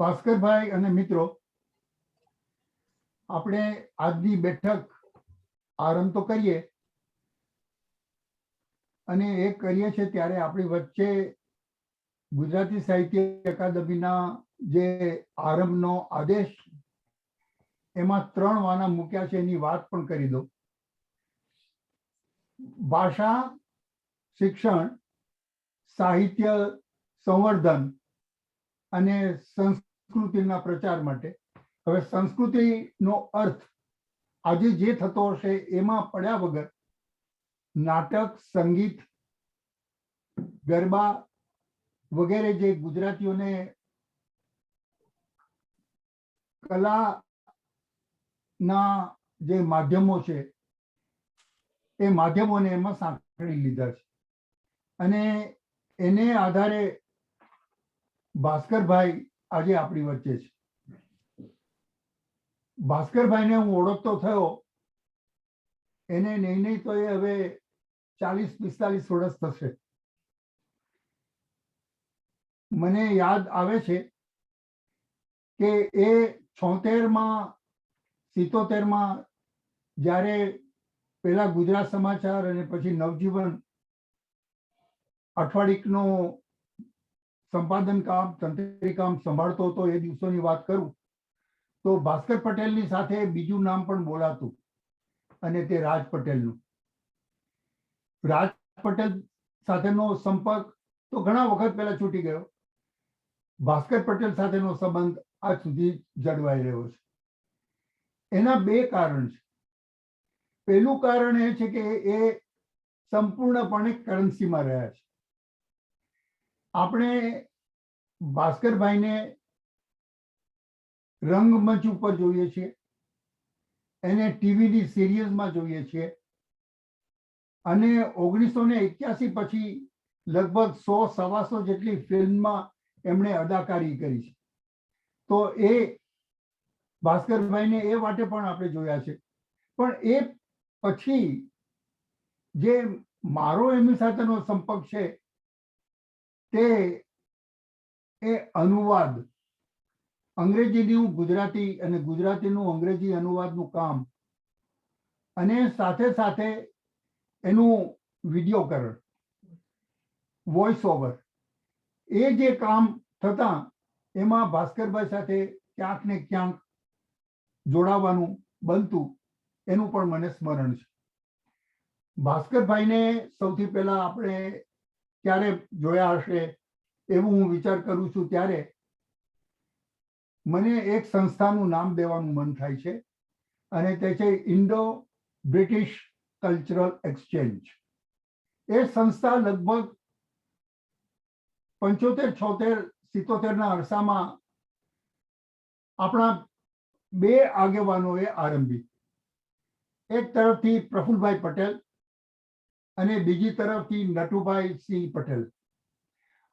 ભાસ્કરભાઈ અને મિત્રો, આપણે આજની બેઠક આરંભ તો કરીએ, અને એ કરીએ છીએ ત્યારે આપણી વચ્ચે ગુજરાતી સાહિત્ય અકાદમીના જે આરંભનો આદેશ એમાં 3 વાના મૂક્યા છે એની વાત પણ કરી દઉં. ભાષા શિક્ષણ, સાહિત્ય સંવર્ધન અને સંસ્કૃતિના પ્રચાર માટે. હવે સંસ્કૃતિનો અર્થ આજે જે થતો હશે એમાં પડ્યા વગર નાટક, સંગીત, ગરબા વગેરે જે ગુજરાતીઓને કલાના જે માધ્યમો છે એ માધ્યમોને એમાં સાંકળી લીધા છે. અને એને આધારે ભાસ્કરભાઈ આજે આપણી વચ્ચે છે. ભાસ્કરભાઈને હું ઓળખતો થયો એને નહીં તો એ હવે 40-45 વર્ષ થશે. મને યાદ આવે છે કે એ 76માં 77માં જ્યારે પેલા ગુજરાત સમાચાર અને પછી નવજીવન અઠવાડિકનો સંપાદન કામ, તંત્રી કામ સંભાળતો હતો, એ દિવસોની વાત કરું તો ભાસ્કર પટેલની સાથે બીજું નામ પણ બોલાતું, અને તે રાજ પટેલનું. રાજ પટેલ સાથેનો સંપર્ક તો ઘણા વખત પહેલા છૂટી ગયો. ભાસ્કર પટેલ સાથેનો સંબંધ આજ સુધી જળવાઈ રહ્યો છે. એના 2 કારણ છે. પહેલું કારણ એ છે કે એ સંપૂર્ણપણે કરન્સીમાં રહ્યા છે. આપણે ભાસ્કરભાઈને રંગમંચ ઉપર જોઈએ છીએ, એને ટીવીની સિરિયલ્સમાં જોઈએ છીએ, અને 1981 પછી લગભગ 100-125 જેટલી ફિલ્મમાં એમણે અદાકારી કરી છે. તો એ ભાસ્કરભાઈને એ વાટે પણ આપણે જોયા છે. પણ એ પછી જે મારો એમની સાથેનો સંપર્ક છે તે એ અનુવાદ, અંગ્રેજીનું ગુજરાતી અને ગુજરાતીનું અંગ્રેજી અનુવાદનું કામ, અને સાથે સાથે એનું વિડીયોકરણ, વોઇસ ઓવર, એ જે કામ થતા એમાં ભાસ્કરભાઈ સાથે ક્યાંક ને ક્યાંક જોડાવાનું બનતું, એનું પણ મને સ્મરણ છે. ભાસ્કરભાઈને સૌથી પહેલા આપણે ક્યારે જોયા હશે એવું હું વિચાર કરું છું ત્યારે મને એક સંસ્થાનું નામ દેવાનું મન થાય છે, અને તે છે ઇન્ડો બ્રિટિશ કલ્ચરલ એક્સચેન્જ. એ સંસ્થા લગભગ 75-76-77ના અરસામાં આપણા 2 આગેવાનોએ આરંભી. એક તરફથી પ્રફુલભાઈ પટેલ અને બીજી તરફથી નટુભાઈ સિંહ પટેલ.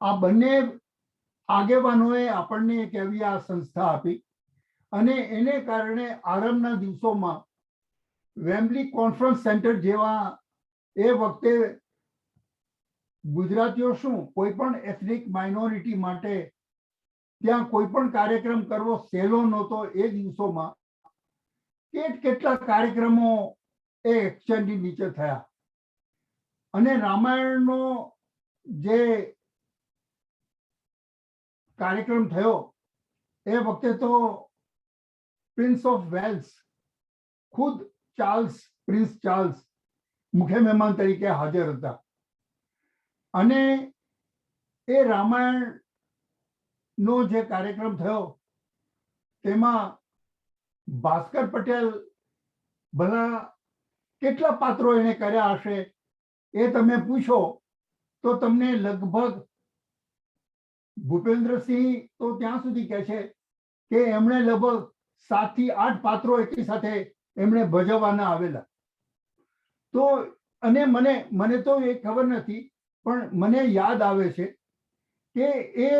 આ બંને આગેવાનોએ આપણને એક એવી આ સંસ્થા આપી, અને એને કારણે આરંભના દિવસોમાં વેમ્બલી કોન્ફરન્સ સેન્ટર જેવા, એ વખતે ગુજરાતીઓ શું કોઈ પણ એથનિક માઇનોરિટી માટે ત્યાં કોઈ પણ કાર્યક્રમ કરવો સહેલો નહોતો. એ દિવસોમાં કેટલા કાર્યક્રમો એ એક્સચેન્જની નીચે થયા. અને રામાયણનો જે કાર્યક્રમ થયો એ વખતે તો પ્રિન્સ ઓફ વેલ્સ, ખુદ પ્રિન્સ ચાર્લ્સ મુખ્ય મહેમાન તરીકે હાજર હતા. અને એ રામાયણનો જે કાર્યક્રમ થયો તેમાં ભાસ્કર પટેલ ભલા કેટલા પાત્રો એને કર્યા હશે એ તમે પૂછો તો તમને લગભગ ભૂપેન્દ્રસિંહ તો ત્યાં સુધી કહે છે કે એમણે લગભગ 7 થી 8 પાત્રો એકી સાથે એમણે ભજવવાના આવેલા. તો અને મને તો એ ખબર નથી, પણ મને યાદ આવે છે કે એ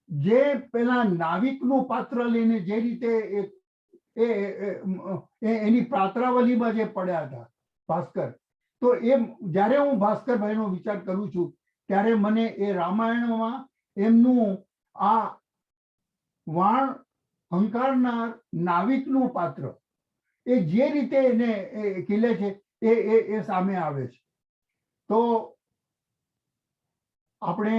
જે પેલા નાવિકનું પાત્ર લઈને જે રીતે એની પાત્રાવલીમાં જે પડ્યા હતા ભાસ્કર, તો એ જ્યારે હું ભાસ્કરભાઈનો વિચાર કરું છું ત્યારે મને એ રામાયણમાં એમનું આ વાણ હંકારનાર નાવિકનું પાત્ર એ જે રીતે એને ખીલે છે એ સામે આવે છે. તો આપણે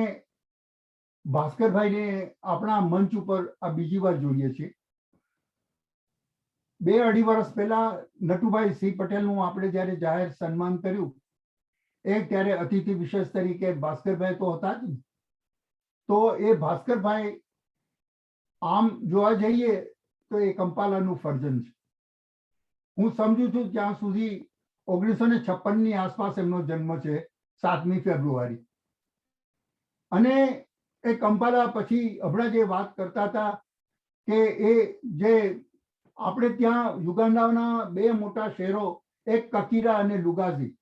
ભાસ્કરભાઈને આપણા મંચ ઉપર આ બીજી વાર જોઈએ છીએ. 2-2.5 વર્ષ પહેલા નટુભાઈ સિંહ પટેલનું આપણે જ્યારે જાહેર સન્માન કર્યું, ત્યારે અતિથિ વિશેષ તરીકે ભાસ્કરભાઈ તો હતા જ. તો એ ભાસ્કરભાઈ આમ જોવા જઈએ તો એ કંપાલાનું ફર્જન છે. હું સમજુ છું ત્યાં સુધી 1956 આસપાસ એમનો જન્મ છે, 7મી ફેબ્રુઆરી. અને એ કંપાલા પછી હમણાં જે વાત કરતા હતા કે એ જે આપણે ત્યાં યુગાન્ડાના 2 મોટા શહેરો, એક કકીરા અને લુગાઝી,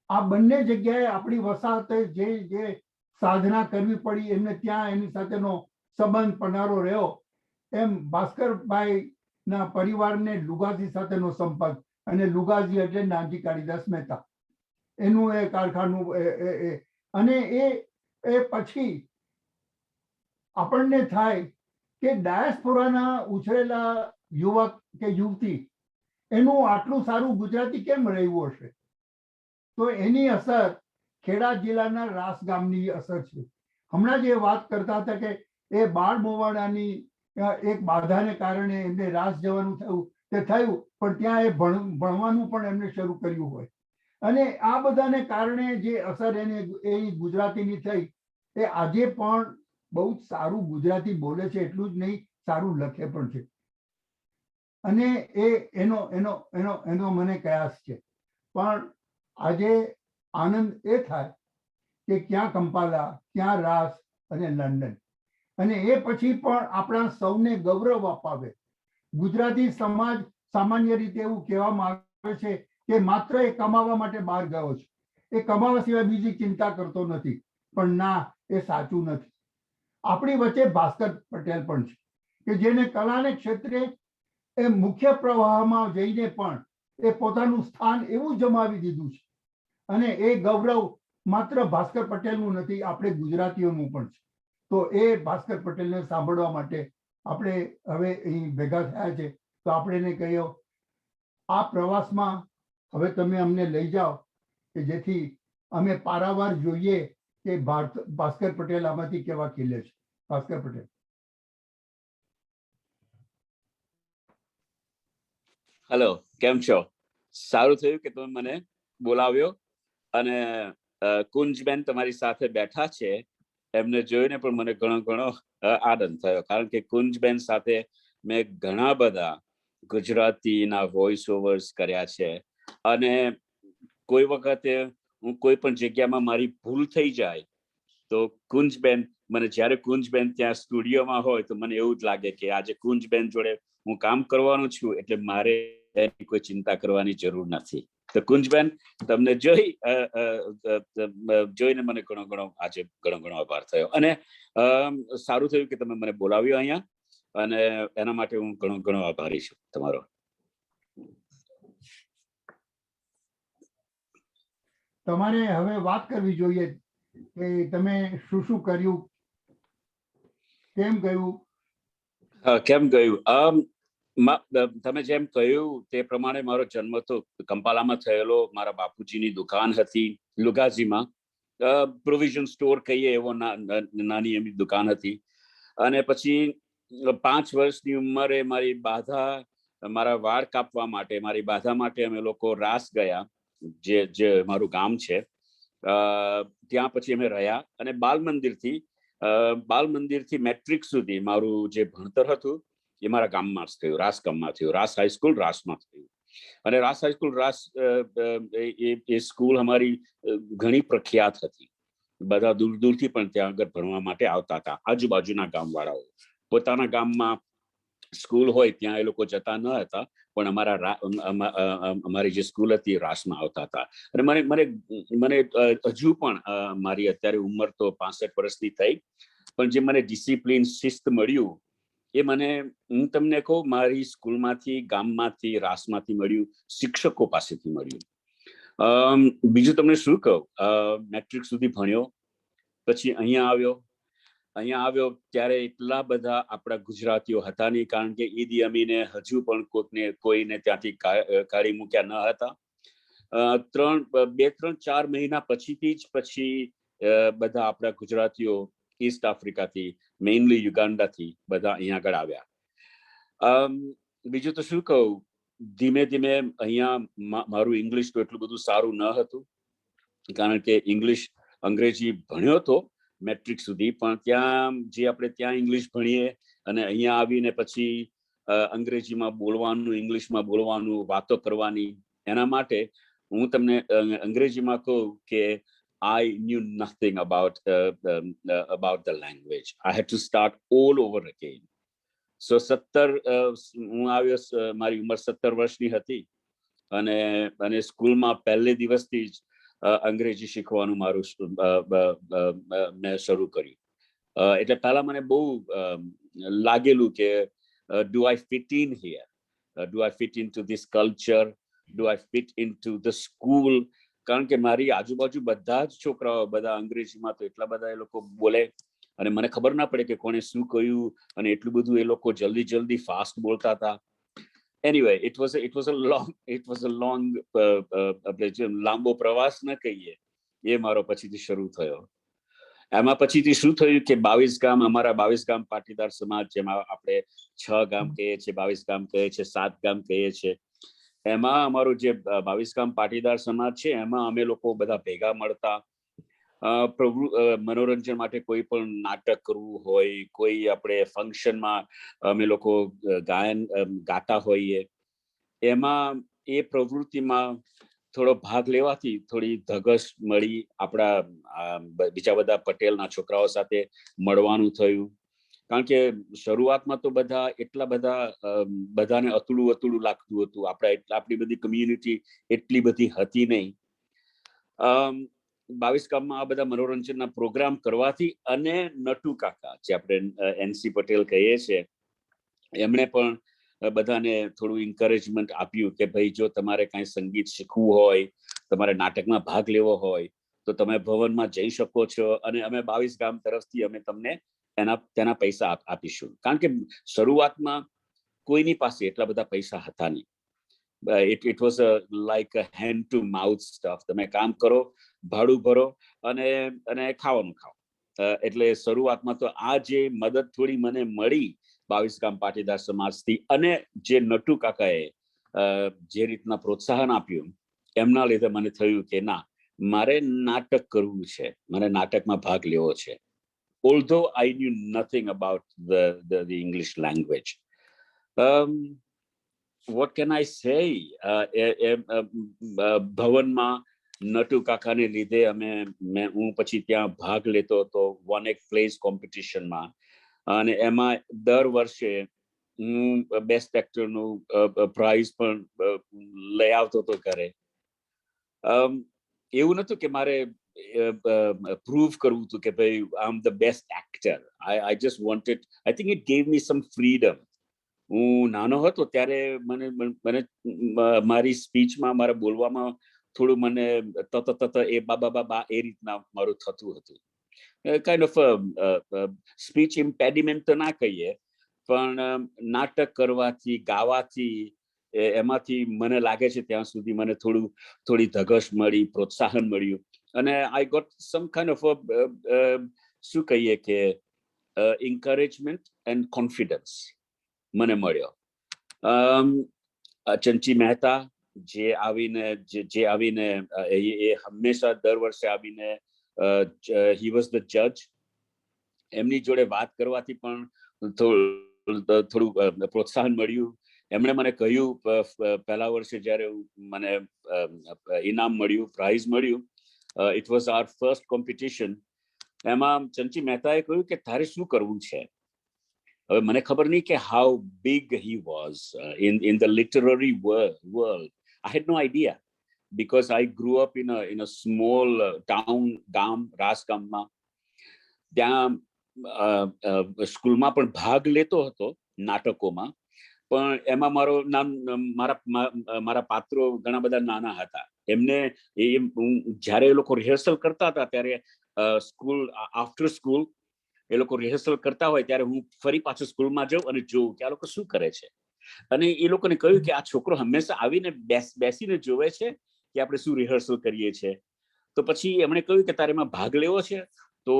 આ બંને જગ્યાએ આપણી વસાહતે જે સાધના કરવી પડી, એમને ત્યાં એની સાથેનો સંબંધ પનારો રહ્યો. એમ ભાસ્કરભાઈ ના પરિવારને લુગાઝી સાથેનો સંપર્ક, અને લુગાઝી એટલે નાનજી કાળીદાસ મહેતા, એનું એ કારખાનું. અને એ પછી આપણને થાય કે ડાયસ્પોરાના ઉછરેલા યુવક કે યુવતી એનું આટલું સારું ગુજરાતી કેમ રહ્યું હશે? તો એની અસર ખેડા જિલ્લાના રાસ ગામની અસર છે. હમણાં જે વાત કરતા હતા કે એ બાળ મોવાડાની એક બાધાને કારણે એમને રાસ જવાનું થયું, તે થયું, પણ ત્યાં એ ભણવાનું પણ એમને શરૂ કર્યું હોય. અને આ બધાને કારણે જે અસર એને એ ગુજરાતીની થઈ, એ આજે પણ બહુ જ સારું ગુજરાતી બોલે છે, એટલું જ નહીં સારું લખે પણ છે. અને એનો એનો એનો એનો મને કયાસ છે. પણ આજે આનંદ એ થાય કે ક્યાં કંપાલા, ક્યાં રાસ અને લંડન, અને એ પછી પણ આપણા સૌને ગૌરવ અપાવે. ગુજરાતી સમાજ સામાન્ય રીતે એવું કહેવામાં આવે છે કે માત્ર એ કમાવા માટે બહાર ગયો છે, એ કમાવા સિવાય બીજી ચિંતા કરતો નથી. પણ ના, એ સાચું નથી. આપણી વચ્ચે ભાસ્કર પટેલ પણ છે કે જેને કલાને ક્ષેત્રે એ મુખ્ય પ્રવાહમાં જઈને પણ એ પોતાનું સ્થાન એવું જમાવી દીધું છે. અને એ ગૌરવ માત્ર ભાસ્કર પટેલનું નથી, આપણે ગુજરાતીઓનું પણ છે. તો એ ભાસ્કર પટેલને સાંભળવા માટે આપણે હવે અહીં ભેગા થયા છે. તો આપણે એને કહ્યું, આ પ્રવાસમાં હવે તમે અમને લઈ જાઓ કે જેથી અમે પારાવાર જોઈએ કે ભાસ્કર પટેલ આમાંથી કેવા ખીલે છે. ભાસ્કર પટેલ. હેલો, કેમ છો? સારું થયું કે તમે મને બોલાવ્યો. અને કુંજબેન તમારી સાથે બેઠા છે, એમને જોઈને પણ મને ઘણો આનંદ થયો, કારણ કે કુંજબેન સાથે મેં ઘણા બધા ગુજરાતીના વોઇસ ઓવર્સ કર્યા છે. અને કોઈ વખતે હું કોઈ પણ જગ્યામાં મારી ભૂલ થઈ જાય તો કુંજબેન, મને જ્યારે કુંજબેન ત્યાં સ્ટુડિયોમાં હોય તો મને એવું જ લાગે કે આજે કુંજબેન જોડે હું કામ કરવાનું છું, એટલે મારે એની કોઈ ચિંતા કરવાની જરૂર નથી. તો કુંજબેન, તમને જોઈને મને આજે ઘણો આભાર થયો. અને સારું થયું કે તમે મને બોલાવ્યો અહીંયા, અને એના માટે હું ઘણો આભારી છું તમારો. તમારે હવે વાત કરવી જોઈએ કે તમે શું કર્યું, કેમ ગયું? કેમ ગયું? તમે જેમ કહ્યું તે પ્રમાણે મારો જન્મ તો કંપાલામાં થયેલો. મારા બાપુજીની દુકાન હતી લુગાજીમાં, પ્રોવિઝન સ્ટોર કહીએ એવો નાની એમની દુકાન હતી. અને પછી 5 વર્ષની ઉંમરે મારી બાધા, મારા વાળ કાપવા માટે, મારી બાધા માટે અમે લોકો રાસ ગયા, જે મારું ગામ છે. ત્યાં પછી અમે રહ્યા, અને બાલ મંદિરથી મેટ્રિક સુધી મારું જે ભણતર હતું એ મારા ગામમાં જ થયું, રાસ ગામમાં થયું. રાસ હાઈસ્કૂલ રાસમાં થયું. અને રાસ હાઈસ્કૂલ રાસ એ સ્કૂલ અમારી ઘણી પ્રખ્યાત હતી. બધા દૂરથી પણ ત્યાં આગળ ભણવા માટે આવતા હતા. આજુબાજુના ગામવાળાઓ પોતાના ગામમાં સ્કૂલ હોય ત્યાં એ લોકો જતા ન હતા, પણ અમારી જે સ્કૂલ હતી રાસમાં આવતા હતા. અને મને હજુ પણ, મારી અત્યારે ઉંમર તો 65 વર્ષની થઈ, પણ જે મને ડિસિપ્લિન, શિસ્ત મળ્યું એ હું તમને કહું, મારી સ્કૂલમાંથી, ગામમાંથી, રાસમાંથી મળ્યું, શિક્ષકો પાસેથી મળ્યું. બીજું તમને શું કહું, મેટ્રિક સુધી ભણ્યો, પછી અહીંયા આવ્યો. અહીંયા આવ્યો ત્યારે એટલા બધા આપણા ગુજરાતીઓ હતા નહીં, કારણ કે ઈદી અમીને હજુ પણ કોઈને ત્યાંથી કાઢી મૂક્યા ન હતા. 2-3-4 મહિના પછી બધા આપણા ગુજરાતીઓ ઈસ્ટ આફ્રિકાથી, મેઇનલી યુગાન્ડાથી બધા અહીંયા આગળ આવ્યા. બીજું તો શું કહું, ધીમે ધીમે અહીંયા મારું ઇંગ્લિશ તો એટલું બધું સારું ન હતું, કારણ કે અંગ્રેજી ભણ્યો હતો મેટ્રિક સુધી, પણ ત્યાં જે આપણે ત્યાં ઇંગ્લિશ ભણીએ અને અહીંયા આવીને પછી અંગ્રેજીમાં બોલવાનું, ઇંગ્લિશમાં બોલવાનું, વાતો કરવાની, એના માટે હું તમને અંગ્રેજીમાં કહું કે I knew nothing about the language. I had to start all over again. So હું આવ્યો, મારી ઉંમર 17 વર્ષની હતી, અને સ્કૂલમાં પહેલે દિવસથી જ અંગ્રેજી શીખવાનું મારું મેં શરૂ કર્યું. એટલે પહેલા મને બહુ લાગેલું કે do I fit in here? Do I fit into this culture? Do I fit into the school? કારણ કે મારી આજુબાજુ બધા જ છોકરાઓ બધા અંગ્રેજીમાં તો એટલા બધા એ લોકો બોલે, અને મને ખબર ના પડે કે કોણે શું કહ્યું, અને એટલું બધું એ લોકો જલ્દી ફાસ્ટ બોલતા હતા. Anyway, it was a long લાંબો પ્રવાસ ન કહીએ, એ મારો પછીથી શરૂ થયો. એમાં પછીથી શું થયું કે 22 ગામ, અમારા 22 ગામ પાટીદાર સમાજ, જેમાં આપણે 6 ગામ કહીએ છીએ, 22 ગામ કહીએ છીએ, 7 ગામ કહીએ છીએ, એમાં અમારું જે 22 ગામ પાટીદાર સમાજ છે, એમાં અમે લોકો બધા ભેગા મળતા. મનોરંજન માટે કોઈ પણ નાટક કરવું હોય, કોઈ આપણે ફંક્શનમાં અમે લોકો ગાતા હોઈએ, એમાં એ પ્રવૃત્તિમાં થોડો ભાગ લેવાથી થોડી ધગશ મળી, આપણા બીજા બધા પટેલના છોકરાઓ સાથે મળવાનું થયું. કારણ કે શરૂઆતમાં તો બધા એટલા બધાને અતુડું લાગતું હતું, આપણી બધી કમ્યુનિટી એટલી બધી હતી નહીં. 22 ગામમાં આ બધા મનોરંજનના પ્રોગ્રામ કરવાથી, અને નટુ કાકા જે આપણે NC પટેલ કહીએ છીએ, એમણે પણ બધાને થોડું એન્કરેજમેન્ટ આપ્યું કે ભાઈ, જો તમારે કાંઈ સંગીત શીખવું હોય, તમારે નાટકમાં ભાગ લેવો હોય, તો તમે ભવનમાં જઈ શકો છો, અને અમે 22 ગામ તરફથી અમે તમને તેના પૈસા આપીશું. કારણ કે શરૂઆતમાં કોઈની પાસે એટલા બધા પૈસા હતા નહીં. It was like a hand to mouth stuff. તમે કામ કરો, ભાડું ભરો, અને ખાવાનું ખાઓ. એટલે શરૂઆતમાં તો આ જે મદદ થોડી મને મળી 22 ગામ પાટીદાર સમાજથી, અને જે નટુ કાકાએ જે રીતના પ્રોત્સાહન આપ્યું, એમના લીધે મને થયું કે ના, મારે નાટક કરવું છે, મારે નાટકમાં ભાગ લેવો છે. Although I knew nothing about the English language. What can I say? ભવનમાં નટુ કાકાને લીધે હું પછી ત્યાં ભાગ લેતો હતો વન એક પ્લેસ કોમ્પિટિશનમાં, અને એમાં દર વર્ષે હું બેસ્ટ એક્ટરનું પ્રાઇઝ પણ લઈ આવતો હતો ઘરે. એવું નતું કે મારે પ્રૂવ કરવું હતું કે ભાઈ I am the best actor. I just wanted, I think it gave me some freedom. હું નાનો હતો ત્યારે મને મારી સ્પીચમાં, મારા બોલવામાં થોડું મને એ બાબા એ રીતના મારું થતું હતું. કાઇન્ડ ઓફ સ્પીચ ઇમ્પેડિમેન્ટ તો ના કહીએ, પણ નાટક કરવાથી, ગાવાથી, એમાંથી મને લાગે છે ત્યાં સુધી મને થોડી ધગશ મળી, પ્રોત્સાહન મળ્યું, અને I got some kind of શું કહીએ કે encouragement and confidence મને મળ્યો. ચંચી મહેતા જે આવીને એ હંમેશા દર વર્ષે આવીને he was the judge. એમની જોડે વાત કરવાથી પણ થોડું પ્રોત્સાહન મળ્યું. એમણે મને કહ્યું, પહેલા વર્ષે જ્યારે મને ઇનામ મળ્યું, પ્રાઇઝ મળ્યું, it was our first competition. એમાં ચંચી મહેતાએ કહ્યું કે તારે શું કરવું છે? હવે મને ખબર નહીં કે how big he was in the literary world. I had no idea, because I grew up in a small town, રાજગામમાં. ત્યાં સ્કૂલમાં પણ ભાગ લેતો હતો નાટકોમાં, પણ એમાં મારા પાત્રો ઘણા બધા નાના હતા. એમને જ્યારે એ લોકો રિહર્સલ કરતા હતા ત્યારે સ્કૂલ, આફ્ટર સ્કૂલ એ લોકો રિહર્સલ કરતા હોય ત્યારે હું ફરી પાછું સ્કૂલમાં જાઉં અને જોઉં કે આ લોકો શું કરે છે. અને એ લોકોને કહ્યું કે આ છોકરો હંમેશા આવીને બેસીને જોવે છે કે આપણે શું રિહર્સલ કરીએ છીએ. તો પછી એમણે કહ્યું કે તારે એમાં ભાગ લેવો છે. તો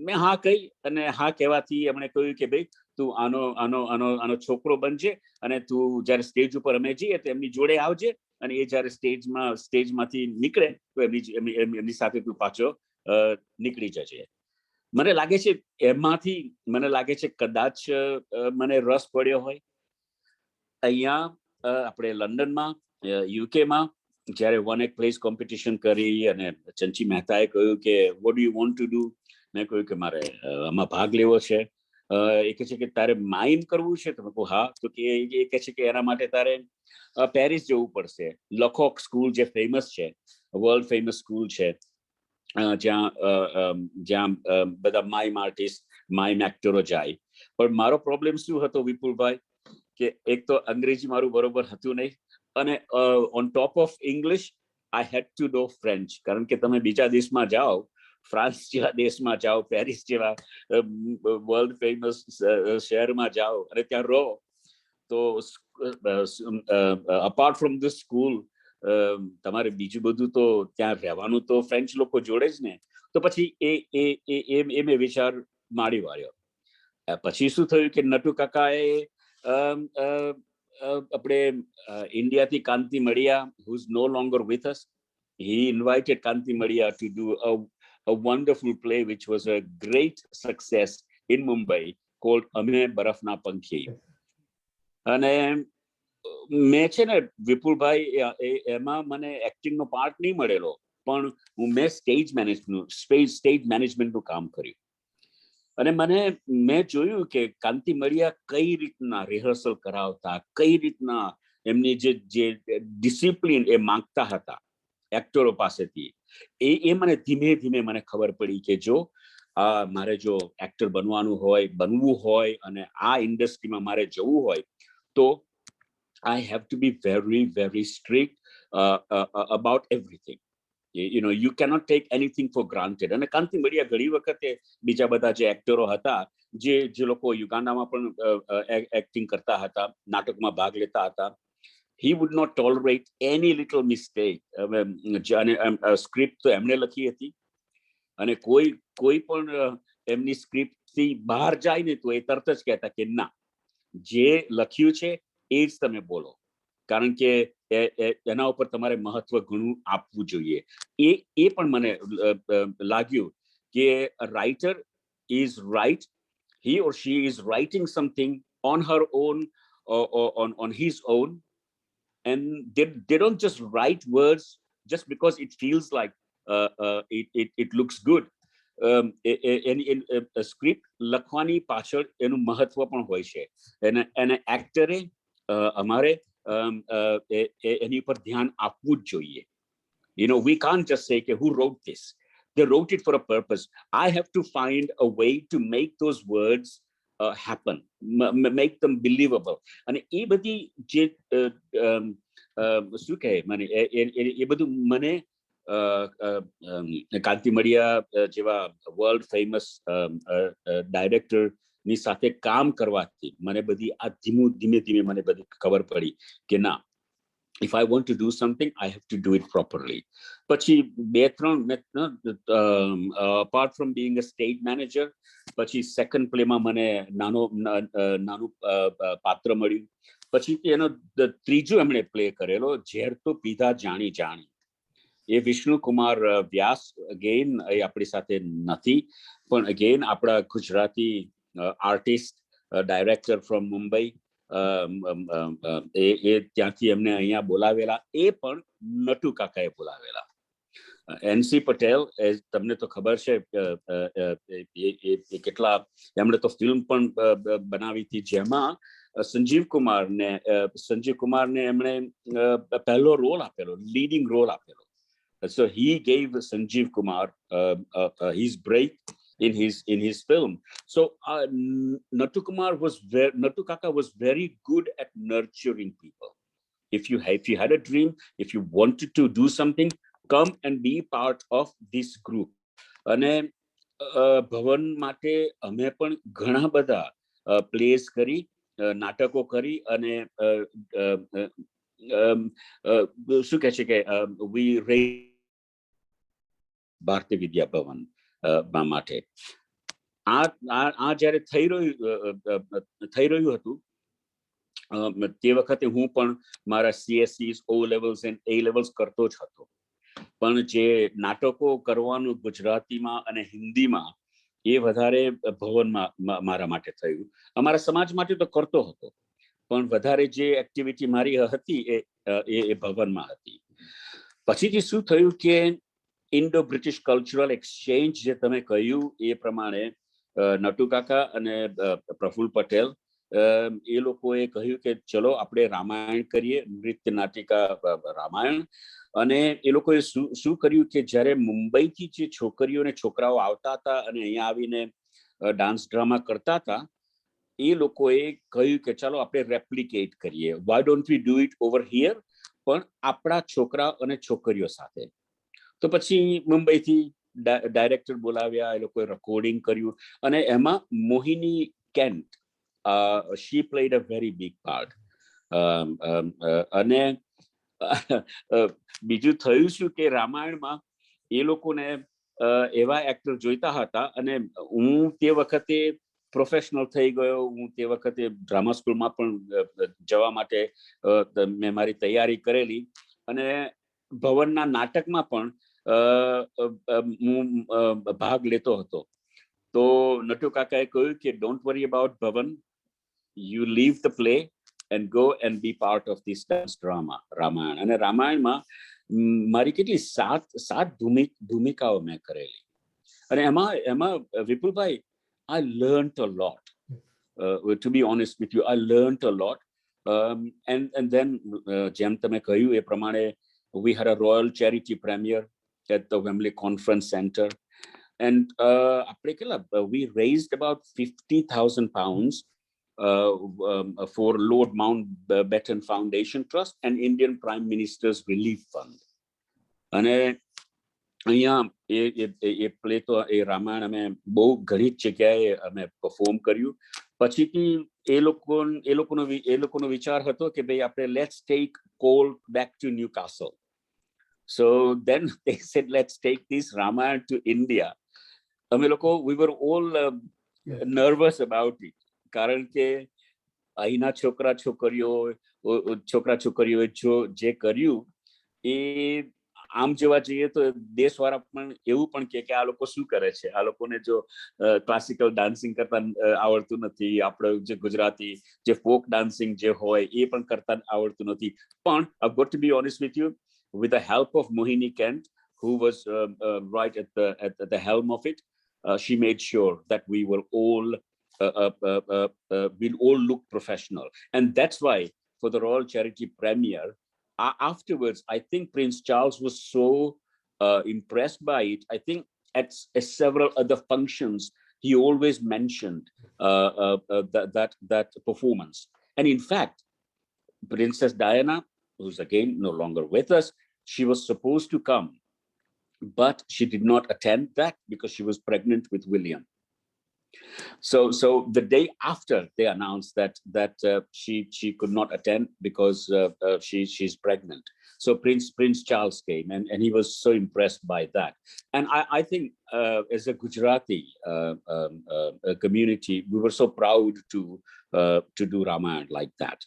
મેં હા કહી, અને હા કહેવાથી એમણે કહ્યું કે ભાઈ તું આનો છોકરો બનજે, અને તું જયારે સ્ટેજ ઉપર અમે જઈએ તો એમની જોડે આવજે, અને એ જયારે સ્ટેજમાંથી નીકળે તો એમની સાથે તું પાછો નીકળી જજે. મને લાગે છે એમાંથી મને લાગે છે કદાચ મને રસ પડ્યો હોય. અહીંયા આપણે લંડનમાં, યુકેમાં જ્યારે વન એક પ્લેસ કોમ્પિટિશન કરી અને ચંચી મહેતાએ કહ્યું કે what do you want to do, મેં કહ્યું કે મારે આમાં ભાગ લેવો છે. એ કહે છે કે તારે માઇમ કરવું છે? તો મેં કહું હા. તો કે એ કહે છે કે એના માટે તારે પેરિસ જવું પડશે. લખોક સ્કૂલ જે ફેમસ છે, વર્લ્ડ ફેમસ સ્કૂલ છે, જ્યાં બધા માઇમ આર્ટિસ્ટ, માઇમ એક્ટરો જાય. પણ મારો પ્રોબ્લેમ શું હતો વિપુલભાઈ, કે એક તો અંગ્રેજી મારું બરોબર હતું નહીં, અને on top of English I had to know French. કારણ કે તમે બીજા દેશમાં જાઓ, ફ્રાન્સ જેવા દેશમાં જાઓ, પેરિસ જેવા વર્લ્ડ ફેમસ શહેરમાં જાઓ અને ત્યાં રહો, તો અપાર્ટ ફ્રોમ ધ સ્કૂલ તમારે બીજું બધું તો ત્યાં રહેવાનું તો ફ્રેન્ચ લોકો જોડે જ ને. તો પછી એ મેં વિચાર માડી વાળ્યો. પછી શું થયું કે નટુ કાકાએ આપણે ઇન્ડિયાથી કાંતિ મળિયા, who is no longer with us, he invited Kanti Madia to do a wonderful play which was a great success in Mumbai called Ame Barafna Pankhi. અને મેં છે ને વિપુલભાઈ એમાં મને એક્ટિંગનો પાર્ટ નહીં મળેલો, પણ મેં સ્ટેજ મેનેજમેન્ટનું કામ કર્યું. અને મેં જોયું કે કાંતિ મળિયા કઈ રીતના રિહર્સલ કરાવતા, કઈ રીતના એમની જે ડિસિપ્લિન એ માંગતા હતા એક્ટરો પાસેથી, એ મને ધીમે ધીમે મને ખબર પડી કે જો મારે જો એક્ટર બનવું હોય અને આ ઇન્ડસ્ટ્રીમાં મારે જવું હોય તો I have to be very, very strict about everything. You cannot take anything for granted. અને કાંતિ મળિયા ઘણી વખતે બીજા બધા જે એક્ટરો હતા, જે લોકો યુગાન્ડામાં પણ એક્ટિંગ કરતા હતા, નાટકમાં ભાગ લેતા હતા, he would not tolerate any little mistake. Script તો એમણે લખી હતી, અને કોઈ પણ એમની સ્ક્રિપ્ટથી બહાર જાય ને તો એ તરત જ કહેતા કે ના, જે લખ્યું છે એ જ તમે બોલો, કારણ કે એના ઉપર તમારે મહત્વ ઘણું આપવું જોઈએ. એ પણ મને લાગ્યું કે writer is right, he or she is writing something on her own or on his own, and they don't just write words just because it feels like it looks good. Script લખવાની પાછળ એનું મહત્વ પણ હોય છે, અને એક્ટરે અમારે એની ઉપર ધ્યાન આપવું જ જોઈએ. We can't just say who wrote this. They wrote it for a purpose. I have to find a way to make those words happen, make them believable. અને એ બધી જે શું કહે મને એ બધું મને કાંતિ મળિયા જેવા વર્લ્ડ ફેમસ ડાયરેક્ટર ની સાથે કામ કરવાથી મને બધી આ ધીમે ધીમે મને બધી ખબર પડી કે ના, if I want to do something, I have to do it properly. પછી 2-3 apart from being a stage manager, પછી સેકન્ડ પ્લેમાં મને નાનું પાત્ર મળ્યું. પછી એનો ત્રીજો એમણે પ્લે કરેલો, ઝેર તો પીધા જાણી જાણી. એ વિષ્ણુ કુમાર વ્યાસ અગેન એ આપણી સાથે નથી, પણ અગેન આપણા Gujarati artist, director from Mumbai, એ ત્યાંથી એમને અહીંયા બોલાવેલા, એ પણ નટુ કાકાએ બોલાવેલા. એનસી પટેલ, તમને તો ખબર છે કેટલા એમણે તો ફિલ્મ પણ બનાવી હતી, જેમાં સંજીવ કુમારને એમણે પહેલો રોલ આપેલો, લીડિંગ રોલ આપેલો. So he gave Sanjeev Kumar his break in his film. So Natu Kaka was very good at nurturing people. If you had a dream, if you wanted to do something, come and be part of this group. અને ભવન માટે અમે પણ ઘણા બધા place કરી, નાટકો કરી, અને શું કહે છે કે ભારતીય વિદ્યા ભવન માટે આ જ્યારે થઈ રહ્યું હતું, તે વખતે હું પણ મારા CSCs, O levels and A levels કરતો જ હતો. પણ જે નાટકો કરવાનું ગુજરાતીમાં અને હિન્દીમાં એ વધારે ભવનમાં મારા માટે થયું. અમારા સમાજ માટે તો કરતો હતો, પણ વધારે જે એક્ટિવિટી મારી હતી એ ભવનમાં હતી. પછીથી શું થયું કે ઇન્ડો બ્રિટિશ કલ્ચરલ એક્સચેન્જ જે તમે કહ્યું એ પ્રમાણે નટુ કાકા અને પ્રફુલ્લ પટેલ એ લોકોએ કહ્યું કે ચલો આપણે રામાયણ કરીએ, નૃત્ય નાટિકા રામાયણ. અને એ લોકોએ શું કર્યું કે જ્યારે મુંબઈથી જે છોકરીઓ અને છોકરાઓ આવતા હતા અને અહીંયા આવીને ડાન્સ ડ્રામા કરતા હતા, એ લોકોએ કહ્યું કે ચાલો આપણે રેપ્લિકેટ કરીએ. Why don't we do it over here, પણ આપણા છોકરા અને છોકરીઓ સાથે. તો પછી મુંબઈથી ડાયરેક્ટર બોલાવ્યા, એ લોકોએ રેકોર્ડિંગ કર્યું, અને એમાં મોહિની cantt, she played a very big part. અને બીજું થયું શું કે રામાયણમાં એ લોકોને એવા એક્ટર જોઈતા હતા, અને હું તે વખતે પ્રોફેશનલ થઈ ગયો. હું તે વખતે ડ્રામા સ્કૂલમાં પણ જવા માટે મેં મારી તૈયારી કરેલી, અને ભવનના નાટકમાં પણ હું ભાગ લેતો હતો. તો નટુ કાકાએ કહ્યું કે don't worry about Bhavan, you leave the play and go and be part of this dance drama, Ramayana. અને રામાયણમાં મારી કેટલી સાત ભૂમિકાઓ મેં કરેલી, અને એમાં વિપુલભાઈ, I learned a lot. To be honest with you, I learned a lot. And then જેમ તમે કહ્યું એ પ્રમાણે we had a royal charity premiere at the Wembley Conference Center, and we raised about 50,000 pounds for Lord Mountbatten Foundation Trust and Indian Prime Minister's Relief Fund. અને અહીંયા એ play તો એ રામાયણ અમે બહુ ઘણી જગ્યાએ અમે પરફોર્મ કર્યું. પછીથી એ લોકોનો વિચાર હતો કે ભાઈ આપણે let's take Cole back to Newcastle. So then they said let's take this Ramayana to India. અમે લોકો we were all nervous about it, કારણ કે અહીંના છોકરા છોકરીઓએ જે કર્યું એ આમ જોવા જઈએ તો દેશવાળા પણ એવું પણ કે આ લોકો શું કરે છે, આ લોકોને જો ક્લાસિકલ ડાન્સિંગ કરતા આવડતું નથી, આપણે જે ગુજરાતી જે ફોક ડાન્સિંગ જે હોય એ પણ કરતા આવડતું નથી. પણ I've got to be honest with you, with the help of Mohini Kent, who was right at the helm of it, she made sure that we were all we'll all look professional. And that's why for the Royal Charity Premiere, afterwards, I think Prince Charles was so impressed by it. I think at several other functions, he always mentioned that performance. And in fact, Princess Diana, who's again no longer with us, she was supposed to come, but she did not attend that because she was pregnant with William. So the day after they announced that she could not attend because she's pregnant. So Prince Charles came, and he was so impressed by that. And I think as a Gujarati community, we were so proud to do Ramayana like that.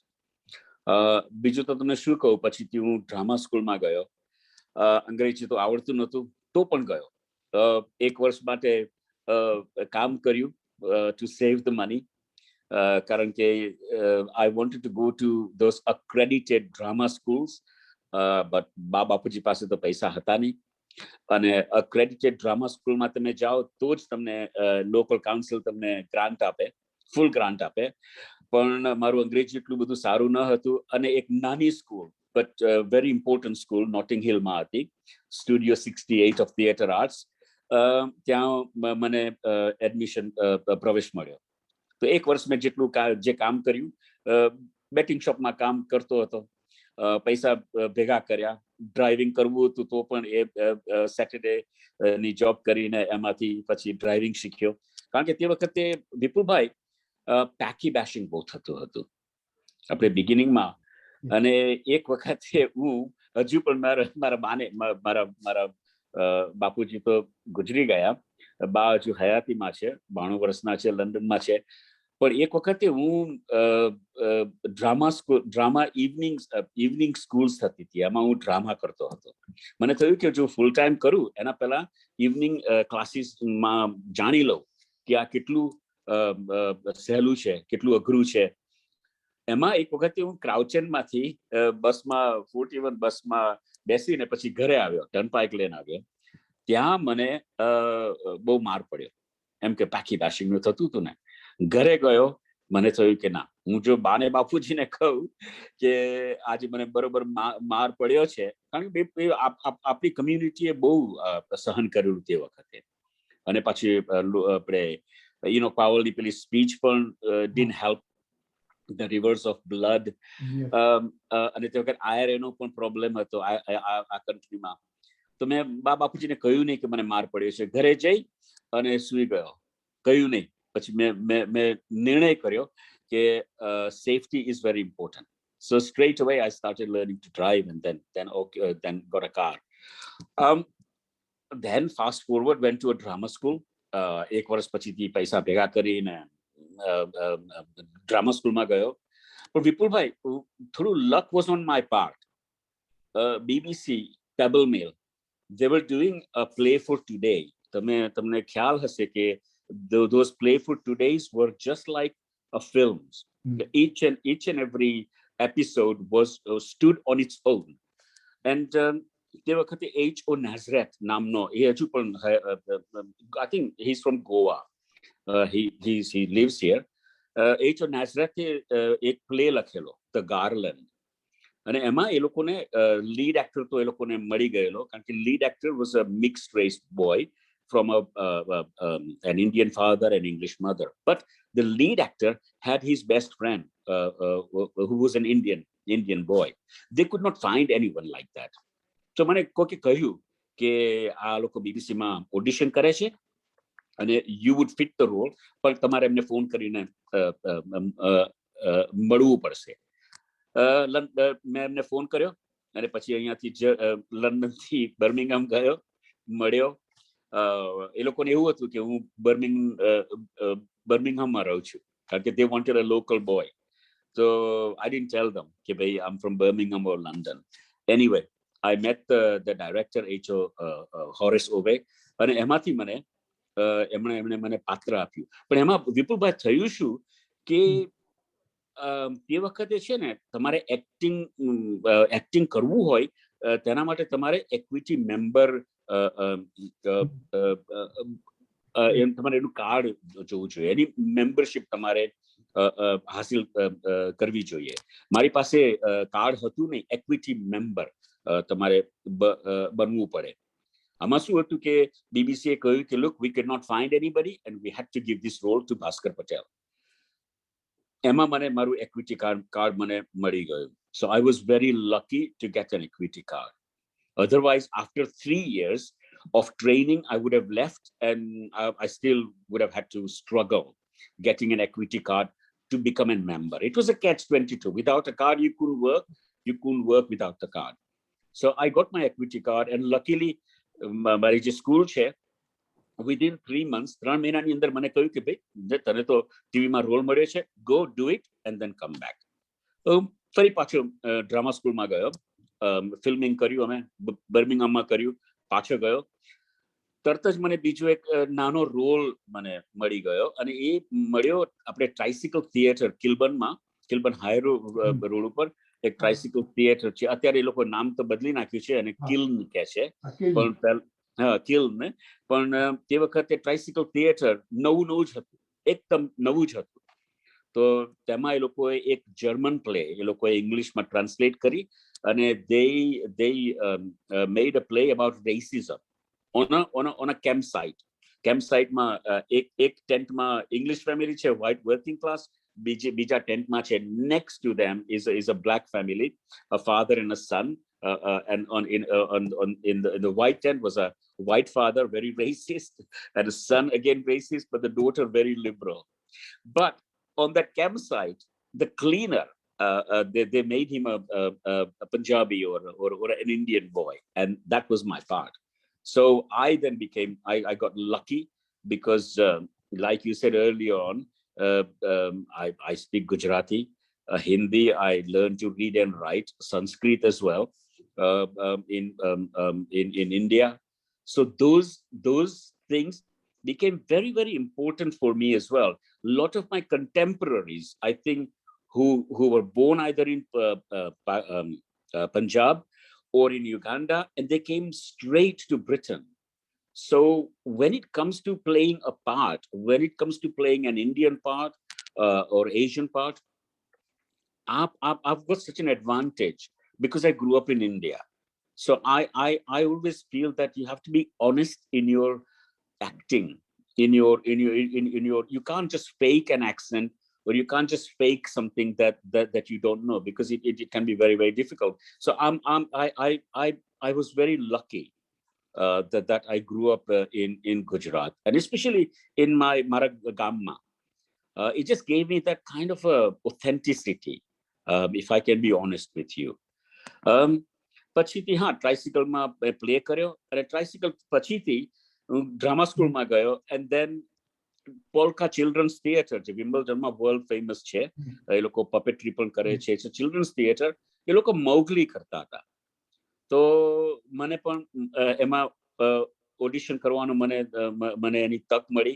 બીજું તો તમને શું કહું, પછીથી હું drama સ્કૂલમાં ગયો. અંગ્રેજી તો આવડતું નહોતું, તો પણ ગયો. એક વર્ષ માટે કામ કર્યું to save the money, કારણ કે I wanted to go to those accredited drama schools, but બાપુજી પાસે તો પૈસા હતા નહીં. અને accredited drama સ્કૂલમાં તમે જાઓ તો જ તમને local council તમને ગ્રાન્ટ આપે, ફૂલ ગ્રાન્ટ આપે. પણ મારું અંગ્રેજી એટલું બધું સારું ન હતું, અને એક નાની school but very important school Notting હિલમાં હતી, Studio 68 of Theatre Arts. ત્યાં મને એડમિશન પ્રવેશ મળ્યો. તો એક વર્ષ મેં જેટલું જે કામ કર્યું, બેટિંગ શોપમાં કામ કરતો હતો, પૈસા ભેગા કર્યા. ડ્રાઇવિંગ કરવું હતું તો પણ એ સેટરડે ની જોબ કરીને એમાંથી પછી ડ્રાઇવિંગ શીખ્યો. કારણ કે તે વખતે વિપુલભાઈ પેકી બેશિંગ બહુ થતું હતું આપણે બિગિનિંગમાં. અને એક વખતે હું હજુ પણ મારા બાને મારા બાપુજી તો ગુજરી ગયા, બા હજુ હયાતીમાં છે, 92 વર્ષના છે, લંડનમાં છે. પણ એક વખતે હું ડ્રામા ઇવનિંગ સ્કૂલ્સ થતી હતી, એમાં હું ડ્રામા કરતો હતો. મને થયું કે જો ફૂલ ટાઈમ કરું એના પહેલા ઇવનિંગ ક્લાસીસમાં જાણી લઉં કે આ કેટલું સહેલું છે, કેટલું અઘરું છે. એમાં એક વખતે હું ક્રાઉચેનમાંથી બસમાં 41 બસમાં બેસીને પછી ઘરે આવ્યો, ટર્નપાઇક લેન આવ્યો. ત્યાં મને બહુ માર પડ્યો, એમ કે પાકી બેશિંગ થતું હતું ને. ઘરે ગયો, મને થયું કે ના, હું જો બાને બાપુજીને કહું કે આજે મને બરોબર માર પડ્યો છે, કારણ કે આપણી કમ્યુનિટીએ બહુ સહન કર્યું તે વખતે. અને પછી આપણે પાવલની પેલી સ્પીચ પણ dean help the rivers of blood. અને તે વખતે આયરનો પણ પ્રોબ્લેમ હતો આ કન્ટ્રીમાં. તો મેં બાપુજીને કહ્યું નહીં કે મને માર પડ્યો છે. ઘરે જઈ અને સૂઈ ગયો, કહ્યું નહીં. પછી મેં નિર્ણય કર્યો કે safety is very important. So straight away I started learning to drive and then got a car. Then fast forward, went to a drama school. એક વર્ષ પછીથી પૈસા ભેગા કરીને ડ્રામા સ્કૂલમાં ગયો. પણ વિપુલભાઈ, થોડું luck was on my part. BBC Pebble Mill, they were doing a play for today. તમને ખ્યાલ હશે કે those play for todays were just like a films. Each and every episode was stood on its own. And તે વખતે H.O. Nazareth નામનો, એ હજુ પણ I think he's from Goa. He lives here. H.O. Nazareth એક play લખેલો, The Garland. અને એમાં એ લોકોને લીડ એક્ટર તો એ લોકોને મળી ગયેલો, કારણ કે lead actor was a mixed race boy from an Indian father and English mother. But the lead actor had his best friend who was an Indian boy. They could not find anyone like that. So મને કોકે કહ્યું કે આ લોકો બીબીસીમાં audition કરે છે અને you would fit the role, પણ તમારે એમને ફોન કરીને મળવું પડશે. મેં એમને ફોન કર્યો અને પછી અહીંયાથી લંડનથી બર્મિંગહામ ગયો, મળ્યો. એ લોકોને એવું હતું કે હું બર્મિંગહામમાં રહું છું, કારણ કે they wanted a local boy. So I didn't tell them કે ભાઈ I'm from Birmingham or London. Anyway, I met the director H.O. Horace Ove, અને એમાંથી એમણે મને પાત્ર આપ્યું. પણ એમાં વિપુલભાઈ થયું શું કે તે વખતે છે ને, તમારે એક્ટિંગ કરવું હોય તેના માટે તમારે એક્વિટી મેમ્બર તમારે એનું કાર્ડ જોવું જોઈએ, એની મેમ્બરશિપ તમારે હાસિલ કરવી જોઈએ. મારી પાસે કાર્ડ હતું નહીં, એક્વિટી મેમ્બર તમારે બનવું પડે. આમાં શું હતું કે બીબીસીએ કહ્યું કે look, we could not find anybody and we had to give this role to Bhaskar Patel. એમાં મને મારું એક્વિટી કાર્ડ મને મળી ગયું. So I was very lucky to get an equity card. Otherwise, after 3 years of training, I would have left and I still would have had to struggle getting an equity card to become a member. It was a catch-22. Without a card, you couldn't work without the card. So I got my equity card, and luckily, મારી જે school છે, within 3 months, 3 મહિનાની અંદર મને કહ્યું કે ભાઈ તને તો ટીવીમાં રોલ મળ્યો છે, go do it and then come back. ફરી પાછો ડ્રામા સ્કૂલમાં ગયો, ફિલ્મિંગ કર્યું, અમે બર્મિંગહામમાં કર્યું, પાછો ગયો. તરત જ મને બીજો એક નાનો રોલ મને મળી ગયો, અને એ મળ્યો આપણે ટ્રાઇસિકલ થિયેટર કિલ્બર્ન હાઈ રોડ ઉપર એક ટ્રાઇસિકલ થિયેટર છે. અત્યારે એ લોકો નામ તો બદલી નાખ્યું છે અને કિલ્ન કહે છે, પણ કિલ્ન, પણ તે વખતે ટ્રાઇસિકલ થિયેટર નવું જ હતું, એકદમ નવું જ હતું. તો તેમાં એ લોકોએ એક જર્મન પ્લે એ લોકોએ ઇંગ્લિશમાં ટ્રાન્સલેટ કરી, અને they made a play about racism on a campsite. Campsiteમાં એક ટેન્ટમાં ઇંગ્લિશ ફેમિલી છે, વ્હાઇટ વર્કિંગ ક્લાસ, બીજા ટેન્ટમાં છે. Next to them is a black family, a father and a son. And in the white tent was a white father, very racist, and a son again racist, but the daughter very liberal. But on that campsite, the cleaner, they made him a Punjabi or an Indian boy, and that was my part. So I then I got lucky because, like you said earlier on, I speak Gujarati, Hindi. I learned to read and write Sanskrit as well in India. So those things became very, very important for me as well. A lot of my contemporaries, I think, who were born either in Punjab or in Uganda, and they came straight to Britain. So when it comes to playing a part, when it comes to playing an Indian part or Asian part, I've got such an advantage because I grew up in India. So I always feel that you have to be honest in your acting, in your you can't just fake an accent, or you can't just fake something that you don't know, because it can be very, very difficult. So I was very lucky that I grew up in Gujarat, and especially in my Maragamma. It just gave me that kind of authenticity, if I can be honest with you. પછીથી હા, ટ્રાઇસિકલમાં play કર્યો, અને tricycle પછીથી drama સ્કૂલમાં ગયો, and then polka children's theatre જે વિમ્બલ્ડનમાં world famous છે, એ લોકો પપેટ્રી પણ કરે છે, ચિલ્ડ્રન્સ થિયેટર, એ લોકો મૌગલી કરતા હતા. તો મને પણ એમાં ઓડિશન કરવાનું મને એની તક મળી,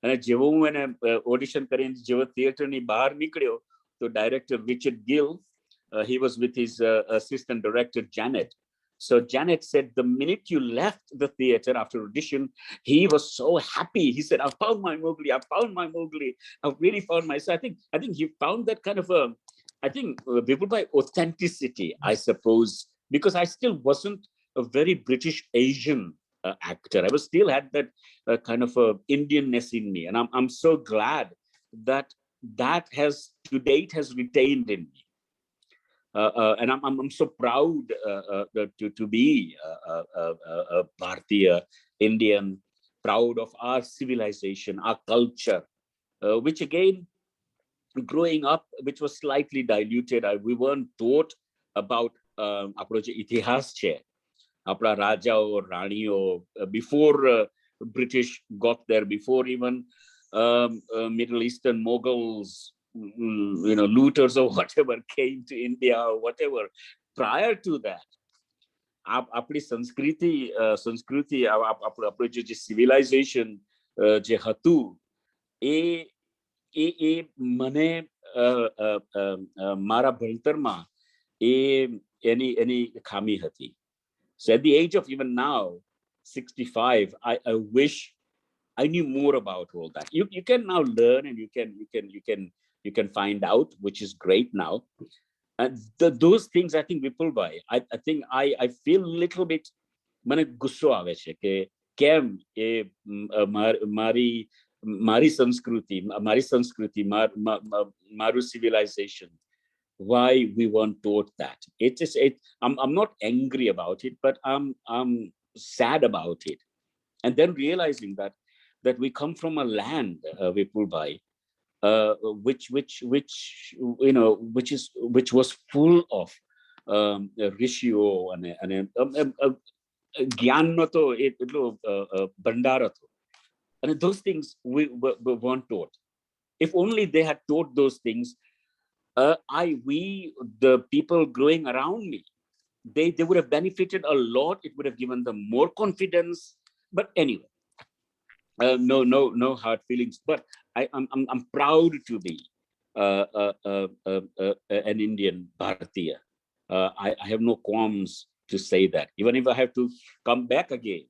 અને જેવો હું એને ઓડિશન કરીને જેવો થિયેટરની બહાર નીકળ્યો, તો director Richard Gill, he was with his assistant director Janet. So Janet said the minute you left the theater after audition, he was so happy. He said, "I found my Mowgli. I found my Mowgli. I've really found myself." I think he found that kind of people by authenticity, I suppose, because I still wasn't a very British Asian actor. I was still had that kind of Indianness in me, and I'm so glad that has to date has retained in me. And I'm so proud to be a Bharatiya Indian, proud of our civilization, our culture, which again, growing up, which was slightly diluted. We weren't taught about આપણો જે ઇતિહાસ છે, આપણા રાજાઓ રાણીઓ, before British got there, before even Middle Eastern Mughals, looters or whatever came to India or whatever. Prior to that, આપણી સંસ્કૃતિ આપણું જે civilization જે હતું, એ મને મારા ભણતરમાં એની ખામી હતી. So at the age of even now 65, I wish I knew more about all that. You can now learn, and you can find out, which is great now. And those things, I think, Vipul bhai, I think I feel a little bit, મને ગુસ્સો આવે છે કે કેમ એ મારી સંસ્કૃતિ, મારું civilization, why we weren't taught that. I'm not angry about it, but I'm sad about it. And then realizing that we come from a land, Vipul bhai, which was full of ઋષિઓ અને જ્ઞાનનો તો એટલો ભંડાર હતો, and those things we weren't taught. If only they had taught those things, the people growing around me, they would have benefited a lot. It would have given them more confidence. But anyway, no hard feelings. But I'm proud to be an Indian Bharatiya. I have no qualms to say that. Even if I have to come back again,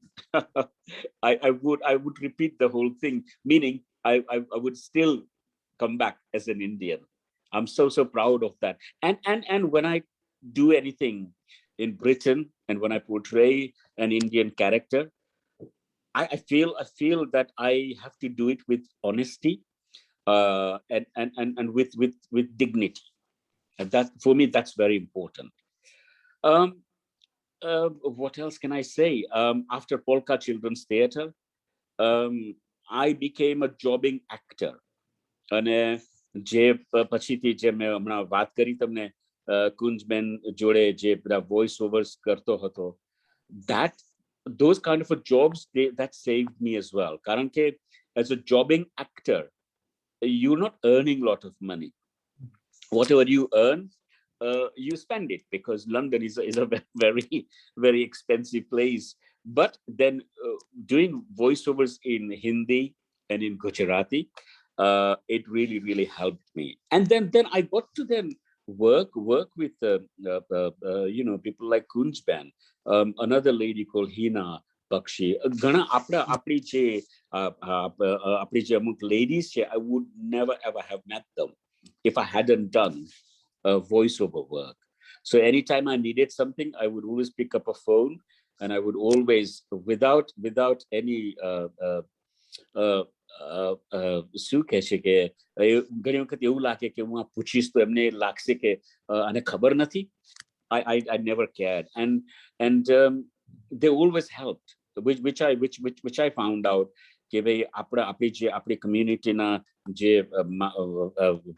I would repeat the whole thing. Meaning, I would still come back as an Indian. I'm so proud of that. And when I do anything in Britain, and when I portray an Indian character, I feel that I have to do it with honesty. and with dignity. And that, for me, that's very important. Um, what else can I say? After Polka Children's Theatre, I became a jobbing actor. અને જે પછીથી જે મેં હમણાં વાત કરી તમને કુંજબેન જોડે જે બધા વોઇસ ઓવર્સ કરતો હતો, that those kind of a jobs, that saved me as well. કારણ કે as a jobbing actor, you're not earning a lot of money. Whatever you earn, you spend it, because London is a very, very expensive place. But then doing voiceovers in Hindi and in Gujarati, it really, really helped me. And then I got to then work with people like Kunjban, another lady called Hina Bakshi. ઘણા આપણી જે અમુક ladies છે, I would never ever have met them if I hadn't done voiceover work. So anytime I needed something, I would always pick up a phone, and I would always, without any શું કહે છે કે ઘણી વખત એવું લાગે કે હું આ પૂછીશ તો એમને લાગશે કે આને ખબર નથી. I never cared, and they always helped, which I found out કે ભાઈ આપણી કમ્યુનિટીના જે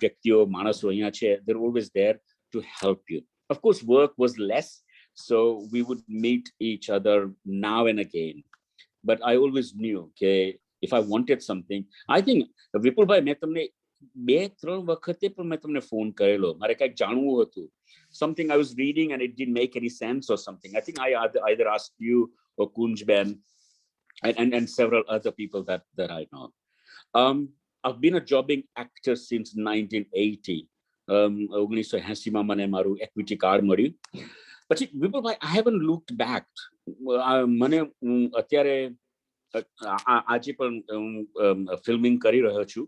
વ્યક્તિઓ માણસો અહીંયા છે, they're always there to help you. Of course, work was less, so we would meet each other now and again, but I always knew okay, if I wanted something, I think વિપુલભાઈ મેં તમને 2-3 વખતે પણ મેં તમને phone કરેલો, મારે કંઈક જાણવું હતું, something I was reading and it didn't make any sense or something. I think I either asked you or Kunjben and several other people that I know. I've been a jobbing actor since 1980. 1980 માં મને મારું equity card મળ્યું. પછી વિપુલભાઈ, I haven't looked back. મને અત્યારે આજે પણ filming કરી રહ્યો છું.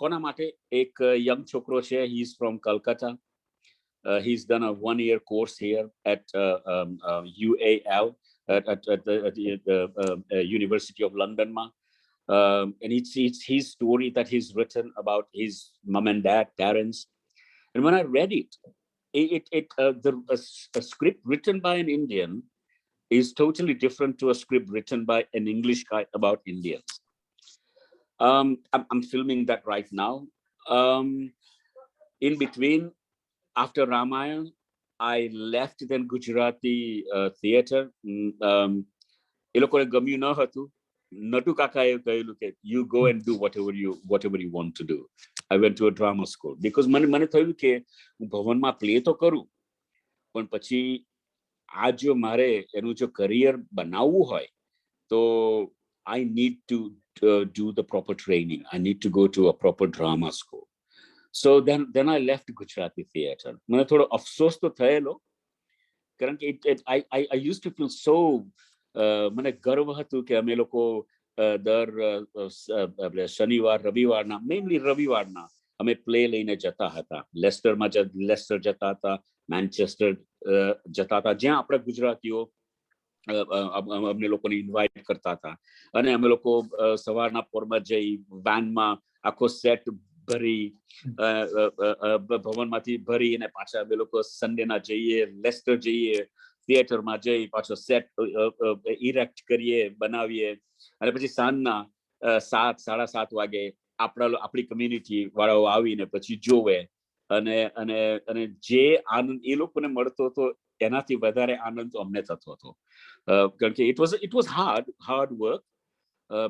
કોના માટે? એક યંગ છોકરો છે, he is from Calcutta. He's done a 1-year course here at UAL, at the University of London. And it's his story that he's written about his mom and dad, parents. And when I read it, a script written by an Indian is totally different to a script written by an English guy about Indians. I'm filming that right now. In between, after Ramayana, I left then Gujarati theatre. એ લોકોને ગમ્યું ન હતું. નટુ કાકાએ કહેલું કે you go and do whatever you want to do. I went to a drama school because મને થયું કે હું ભવનમાં પ્લે તો કરું, પણ પછી આ જો મારે એનું જો કરિયર બનાવવું હોય તો I need to do the proper training. I need to go to a proper drama school. So then I left Gujarati theatre. મને થોડો અફસોસ તો થયેલો, કારણ કે I used to feel so મને ગર્વ હતું કે અમે લોકો દર શનિવાર રવિવારના, મેઇનલી રવિવારના અમે પ્લે લઈને જતા હતા. લેસ્ટર જતા હતા, મેન્ચેસ્ટર જતા હતા, જ્યાં આપણા ગુજરાતીઓ અમને લોકોને ઇન્વાઇટ કરતા હતા. અને અમે લોકો સવારના પોરમાં જઈ વેનમાં આખો સેટ ભરી ભવનમાંથી ભરી અને પાછા અમે લોકો સન્ડેના જઈએ, લેસ્ટર જઈએ, થિયેટરમાં જઈ પાછો સેટ ઇરેક્ટ કરીએ, બનાવીએ, અને પછી સાંજના 7-7:30 વાગે આપણી કમ્યુનિટી વાળાઓ આવીને પછી જોવે. અને જે આનંદ એ લોકોને મળતો હતો એનાથી વધારે આનંદ અમને થતો હતો. કારણ કે it was hard work,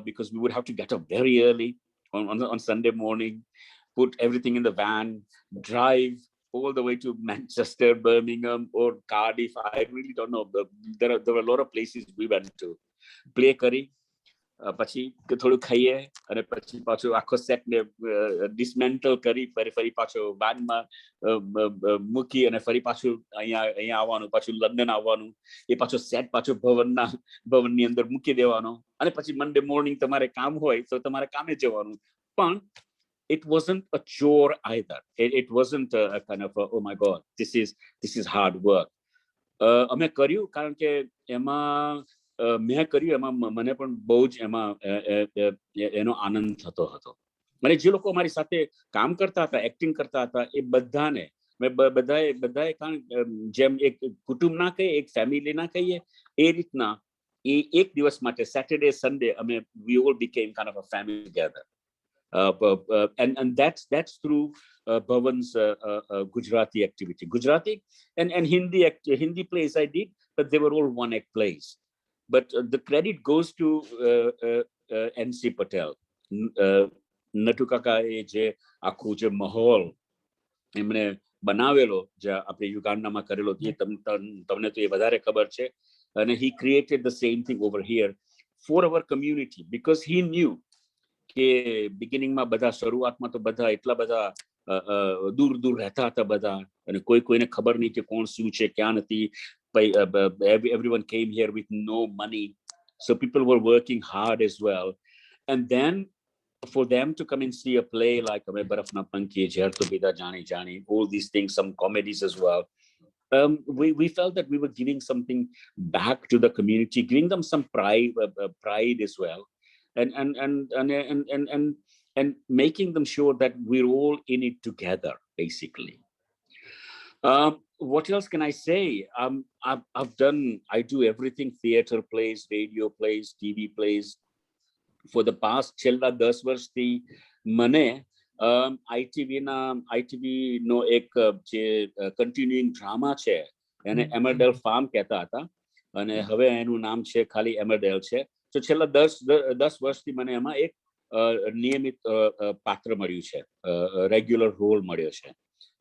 because we would have to get up very early on Sunday morning, put everything in the van, drive all the way to Manchester, Birmingham, or Cardiff. I really don't know. There were a lot of places we went to. Play કરી, પછી થોડું ખાઈએ, અને પછી પાછું આખો સેટને dismantle કરી ફરી પાછો વાનમાં મૂકી, અને ફરી પાછું અહીંયા આવવાનું, પાછું લંડન આવવાનું, એ પાછો સેટ પાછો ભવનની અંદર મૂકી દેવાનો, અને પછી મંડે મોર્નિંગ તમારે કામ હોય તો તમારે કામે જવાનું. પણ it wasn't a chore either. It wasn't a kind of oh my god, this is hard work. અમે કર્યું, કારણ કે એમાં મેં કર્યું, એમાં મને પણ બહુ જ એમાં એનો આનંદ થતો હતો. અને જે લોકો અમારી સાથે કામ કરતા હતા, એક્ટિંગ કરતા હતા, એ બધાને બધાએ જેમ એક કુટુંબ ના કહીએ, એક ફેમિલી ના કહીએ, એ રીતના એ એક દિવસ માટે સેટરડે સન્ડે અમે we all became kind of a family together. And that's through Bhavan's Gujarati activity. Gujarati and Hindi plays I did, but they were all one act plays. But the credit goes to NC Patel. નટુ કાકાએ જે આખું જે માહોલ એમણે બનાવેલો, જે આપણે યુગાન્ડામાં કરેલો, એ તમને તો એ વધારે ખબર છે. અને he created the same thing over here for our community because he knew કે બિગિનિંગમાં બધા શરૂઆતમાં તો બધા એટલા બધા દૂર દૂર રહેતા હતા બધા, અને કોઈને ખબર નહીં કે કોણ શું છે ક્યાં નથી. Everyone came here with no money, so people were working hard as well. And then for them to come and see a play like Barafna Panki, Jher To Bida Jani Jani, all these things, some comedies as well. We felt that we were giving something back to the community, giving them some pride as well, and making them sure that we're all in it together, basically. What else can I say? I do everything: theater plays, radio plays, TV plays. For the past છેલ્લા 10 વર્ષથી મને ITV નો એક જે continuing drama છે એને એમરડેલ farm કહેતા હતા, અને હવે એનું નામ છે ખાલી એમરડેલ છે. તો છેલ્લા 10 વર્ષથી મને એમાં એક નિયમિત પાત્ર મળ્યું છે, રેગ્યુલર રોલ મળ્યો છે.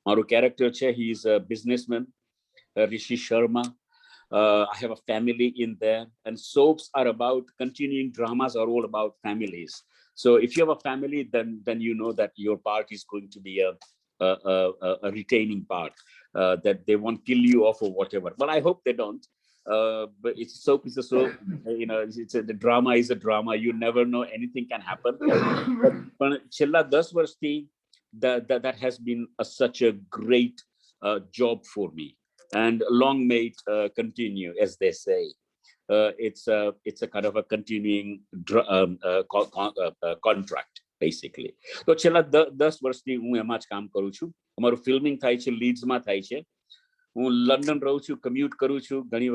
મારું કેરેક્ટર છે, he is a businessman, Rishi Sharma. I have a family in there, and soaps are about continuing dramas are all about families. So if you have a family, then you know that your part is going to be a retaining part, that they won't kill you off or whatever. But I hope they don't. But it's soap is a soap, the drama is a drama. You never know, anything can happen. But chilla 10 varshthi that has been such a great job for me. And long may it continue, as they say. It's a kind of a continuing contract, basically. તો છેલ્લા 10 વર્ષથી હું એમાં જ કામ કરું છું. અમારું ફિલ્મિંગ થાય છે લીડ્સમાં થાય છે. હું લંડન રહું છું, કમ્યુટ કરું છું. ઘણી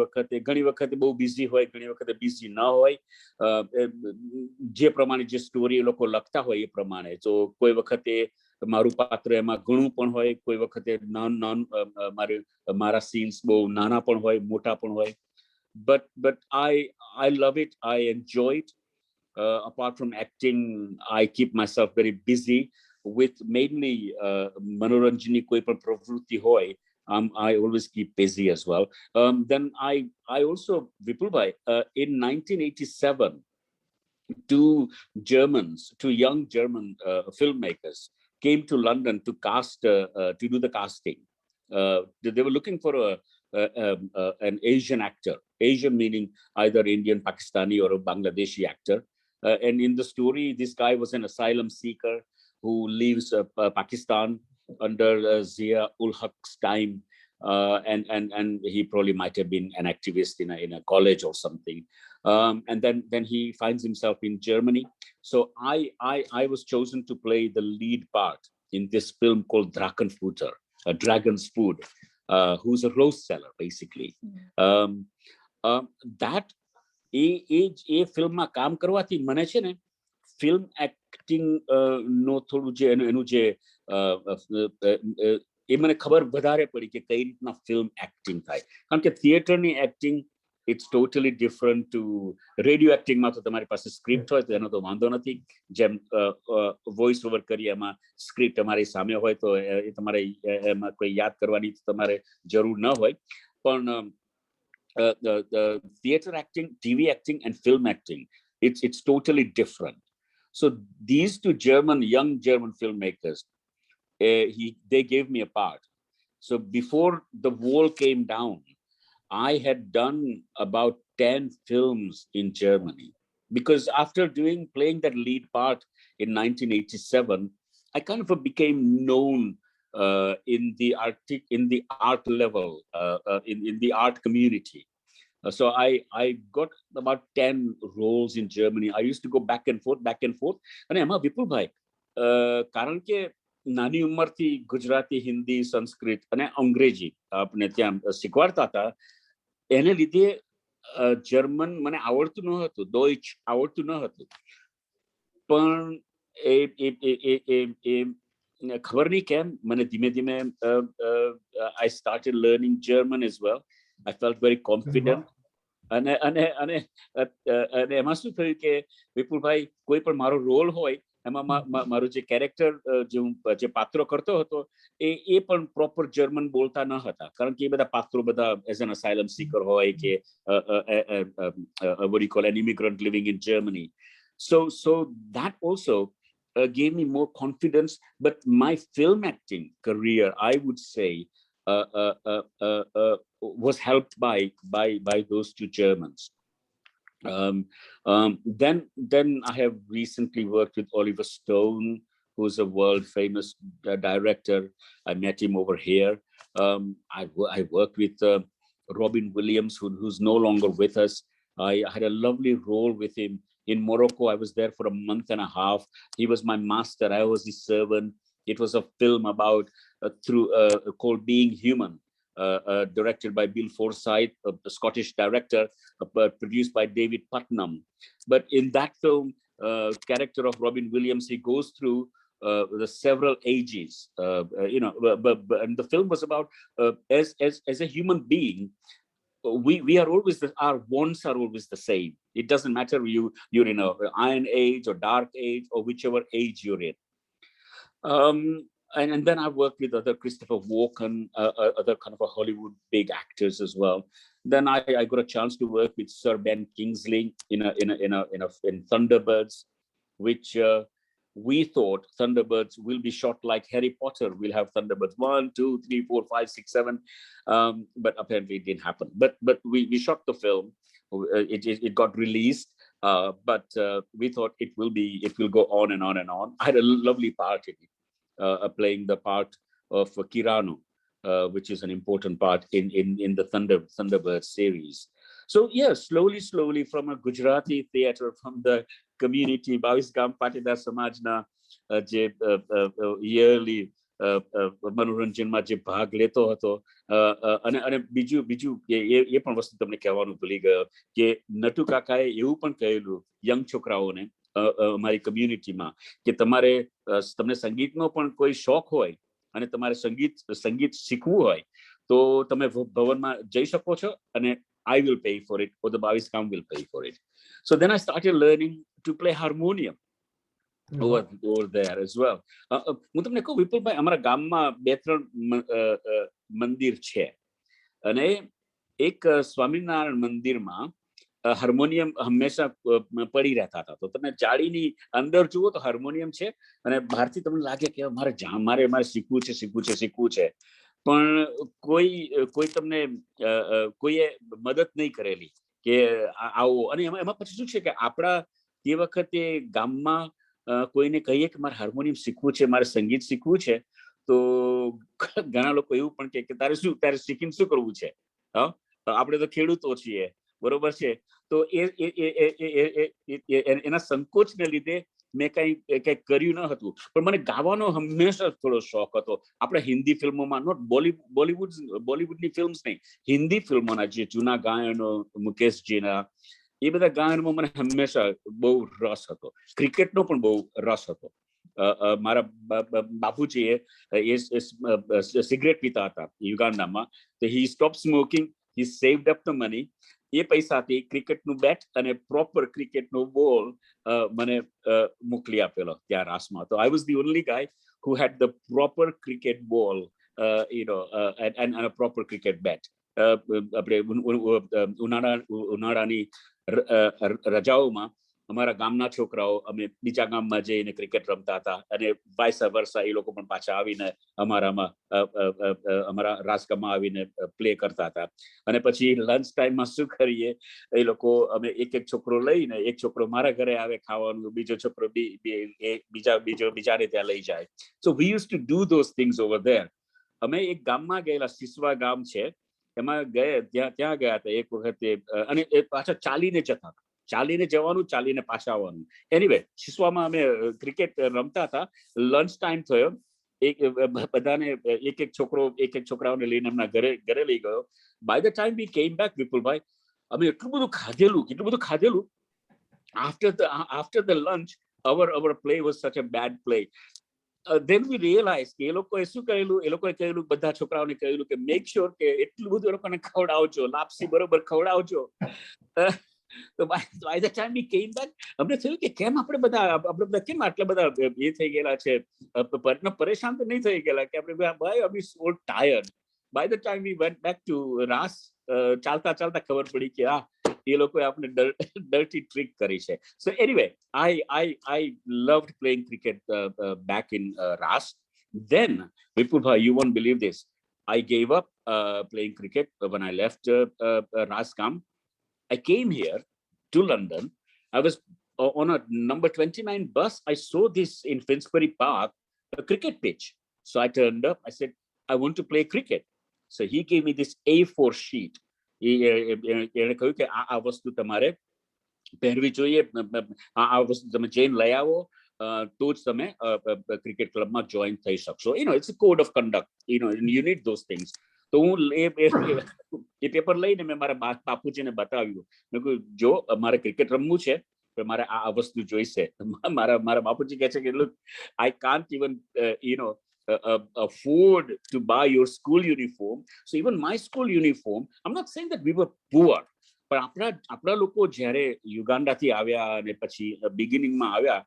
વખતે બહુ બિઝી હોય, ઘણી વખતે બિઝી ન હોય. જે પ્રમાણે જે સ્ટોરી એ લોકો લખતા હોય એ પ્રમાણે. તો કોઈ વખતે મારું પાત્ર એમાં ઘણું પણ હોય, કોઈ વખતે મારા સીન્સ બહુ નાના પણ હોય, મોટા પણ હોય. But I love it. I enjoy it. Apart from acting, I keep myself very busy with mainly manoranjani koi પણ પ્રવૃત્તિ હોય. I always keep busy as well. Then I also, Vipulbhai, in 1987, two young German filmmakers came to London to do the casting. They were looking for an Asian actor. Asian meaning either Indian, Pakistani, or a Bangladeshi actor. And in the story, this guy was an asylum seeker who leaves Pakistan under Zia ul Haq's time, and he probably might have been an activist in a college or something. And then he finds himself in Germany. So I was chosen to play the lead part in this film called Drakenfutter, Dragon's Food, who's a rose seller, basically. That એ ફિલ્મમાં કામ કરવાથી મને છે ને film acting નો થોડું જે એનું જે એ મને ખબર વધારે પડી કે કઈ રીતના ફિલ્મ એક્ટિંગ થાય. કારણ કે થિયેટરની acting it's totally different to radio acting. માં તો તમારી પાસે સ્ક્રિપ્ટ હોય તો એનો તો વાંધો નથી. જેમ વોઇસ ઓવર કરી એમાં સ્ક્રિપ્ટ અમારી સામે હોય તો એ તમારે એમાં કોઈ યાદ કરવાની તમારે જરૂર ન હોય. પણ the theater acting, TV acting, and film acting, it's totally different. So these two young German filmmakers, they gave me a part. So before the wall came down, I had done about 10 films in Germany, because after playing that lead part in 1987, I kind of became known in the art level, in the art community. So I got about 10 roles in Germany. I used to go back and forth. And Emma Vipulbhai, કારણ કે નાની ઉંમરથી ગુજરાતી, હિન્દી, સંસ્કૃત અને અંગ્રેજી આપણે ત્યાં શીખવાડતા હતા, એને લીધે જર્મન મને આવડતું ન હતું, ડોઇચ આવડતું ન હતું. પણ ખબર નહીં કેમ મને ધીમે ધીમે I started learning German as well. I felt very confident. અને અને અને અને એમાં શું થયું કે વિપુલભાઈ, કોઈ પણ મારો રોલ હોય એમાં મારું જે કેરેક્ટર, જે પાત્રો કરતો હતો એ પણ પ્રોપર જર્મન બોલતા ન હતા, કારણ કે એ બધા પાત્રો બધા એઝ એન અસાઇલમ સીકર હોય કે what do you call an immigrant living in Germany. So that also gave me more confidence. But my film acting career, I would say, was helped by those two Germans. Then I have recently worked with Oliver Stone, who's a world famous director. I met him over here. I worked with Robin Williams, who's no longer with us. I had a lovely role with him in Morocco. I was there for a month and a half. He was my master, I was his servant. It was a film about called Being Human, directed by Bill Forsyth, a Scottish director, produced by David Putnam. But in that film, character of Robin Williams, he goes through the several ages, and the film was about as a human being, we are always our wants are always the same. It doesn't matter you're in a iron age or dark age or whichever age you're in. And then I worked with other Christopher Walken, other kind of a Hollywood big actors as well. Then I got a chance to work with Sir Ben Kingsley in Thunderbirds, which we thought Thunderbirds will be shot like Harry Potter. We'll have Thunderbirds 1, 2, 3, 4, 5, 6, 7, but apparently it didn't happen. But we shot the film. It got released, but we thought it will go on and on and on. I had a lovely part in it. Playing the part of Kirano, which is an important part in the Thunderbird series. So yeah, slowly from a Gujarati theatre, from the community, Bavis Gam Patidar Samajna, je yearly મનોરંજનમાં જે ભાગ લેતો હતો, અને બીજું એ પણ વસ્તુ તમને કહેવાનું ભૂલી ગયો કે નટુ કાકાએ એવું પણ કહેલું યંગ છોકરાઓને અમારી કમ્યુનિટીમાં કે તમને સંગીતનો પણ કોઈ શોખ હોય અને તમારે સંગીત શીખવું હોય તો તમે ભવનમાં જઈ શકો છો અને I will pay for it, or the Bavis Kam will pay for it. So then I started learning to play harmonium over there as well. હું તમને કહું વિપુલભાઈ, અમારા ગામમાં 2-3 મંદિર છે અને એક સ્વામિનારાયણ મંદિરમાં હાર્મોનિયમ હંમેશા પડી રહેતા હતા. તો તમે જાળીની અંદર જુઓ તો હાર્મોનિયમ છે અને બહારથી તમને લાગે કે મારે શીખવું છે, પણ કોઈ તમને કોઈએ મદદ નહીં કરેલી કે આવો. અને એમાં પછી શું છે કે આપણા તે વખતે ગામમાં કોઈને કહીએ કે મારે હાર્મોનિયમ શીખવું છે, મારે સંગીત શીખવું છે, તો ઘણા લોકો એવું પણ કે તારે શીખીને શું કરવું છે? આપણે તો ખેડૂતો છીએ, બરોબર છે. તો એના સંકોચને લીધે મેં કઈ કર્યું ન હતું. પણ મને ગાવાનો હંમેશા થોડો શોખ હતો. આપણે હિન્દી ફિલ્મોમાં, નોટ બોલિવૂડની ફિલ્મ્સ નહીં, હિન્દી ફિલ્મોના જે જૂના ગાયનો મુકેશજીના, એ બધા ગાયનમાં મને હંમેશા બહુ રસ હતો. ક્રિકેટનો પણ બહુ રસ હતો. મારા બાપુજીએ સિગરેટ પીતા હતા યુગાન્ડામાં, તો he stopped smoking, he saved up the money. એ પૈસાથી ક્રિકેટનું બેટ અને પ્રોપર ક્રિકેટનો બોલ મને મોકલી આપેલો ત્યાં રાસમાં. તો I was the only guy who had the proper cricket ball, and a proper cricket bat. આપણે ઉનાળાની રજાઓમાં અમારા ગામના છોકરાઓ અમે બીજા ગામમાં જઈને ક્રિકેટ રમતા હતા અને વાઇસ વર્સા એ લોકો પણ પાછા આવીને અમારા રાજગામમાં આવીને પ્લે કરતા હતા. અને પછી લંચ ટાઈમમાં શું કરીએ, એ લોકો અમે એક છોકરો લઈને, એક છોકરો મારા ઘરે આવે ખાવાનું, બીજો છોકરો બીજાને ત્યાં લઈ જાય. So we used to do those things over there. અમે એક ગામમાં ગયેલા, સિસવા ગામ છે, એમાં ગયા, ત્યાં ગયા હતા એક વખતે, અને પાછા ચાલીને જતા હતા. ચાલીને જવાનું, ચાલીને પાછા આવવાનું. એનીવે, શિશવામાં અમે ક્રિકેટ રમતા હતા. લંચ ટાઈમ થયો, બધાને એક છોકરાઓને લઈને એમના ઘરે લઈ ગયો. બાય ધ ટાઈમ વી કેમ બેક, વિપુલભાઈ, અમે એટલું બધું ખાધેલું. After the lunch, our play was such a bad play. Then we realized કે એ લોકોએ શું કરેલું, એ લોકોએ કહેલું, બધા છોકરાઓને કહેલું કે મેક શ્યોર કે એટલું બધું એ લોકોને ખવડાવજો, લાપસી બરોબર ખવડાવજો. તો by the time we came back, અમને થયું કે કેમ આપણે બધા કેમ આટલા બધા એ થઈ ગયેલા છે, પરેશાન તો નહીં થઈ ગયેલા કે આપણે ભાઈ we so tired. By the time we went back to Ras, ચાલતા ખબર પડી કે એ લોકોએ આપણે dirty trick કરી છે. So anyway, I loved playing cricket back in Ras. Then, Vipulbhai, you won't believe this, I gave up playing cricket when I left Ras Kam. I came here to London. I was on a number 29 bus. I saw this in Finsbury Park, a cricket pitch. So I turned up. I said, I want to play cricket. So he gave me this A4 sheet. એને કહ્યું કે આ વસ્તુ તમારે પહેરવી જોઈએ, આ વસ્તુ તમે જઈને લઈ આવો, તો જ તમે ક્રિકેટ ક્લબમાં જોઈન થઈ શકશો. It's a code of conduct. You need those things. તો હું એ પેપર લઈને મેં મારા બાપુજીને બતાવ્યું. મેં કહ્યું, જો મારે ક્રિકેટ રમવું છે, મારે આ વસ્તુ જોઈશે. મારા બાપુજી કહે છે કે look, I can't even afford to buy your school uniform. So even my school uniform, I'm not saying that we were poor, but આપણા લોકો જ્યારે યુગાન્ડાથી આવ્યા અને પછી બિગિનિંગમાં આવ્યા,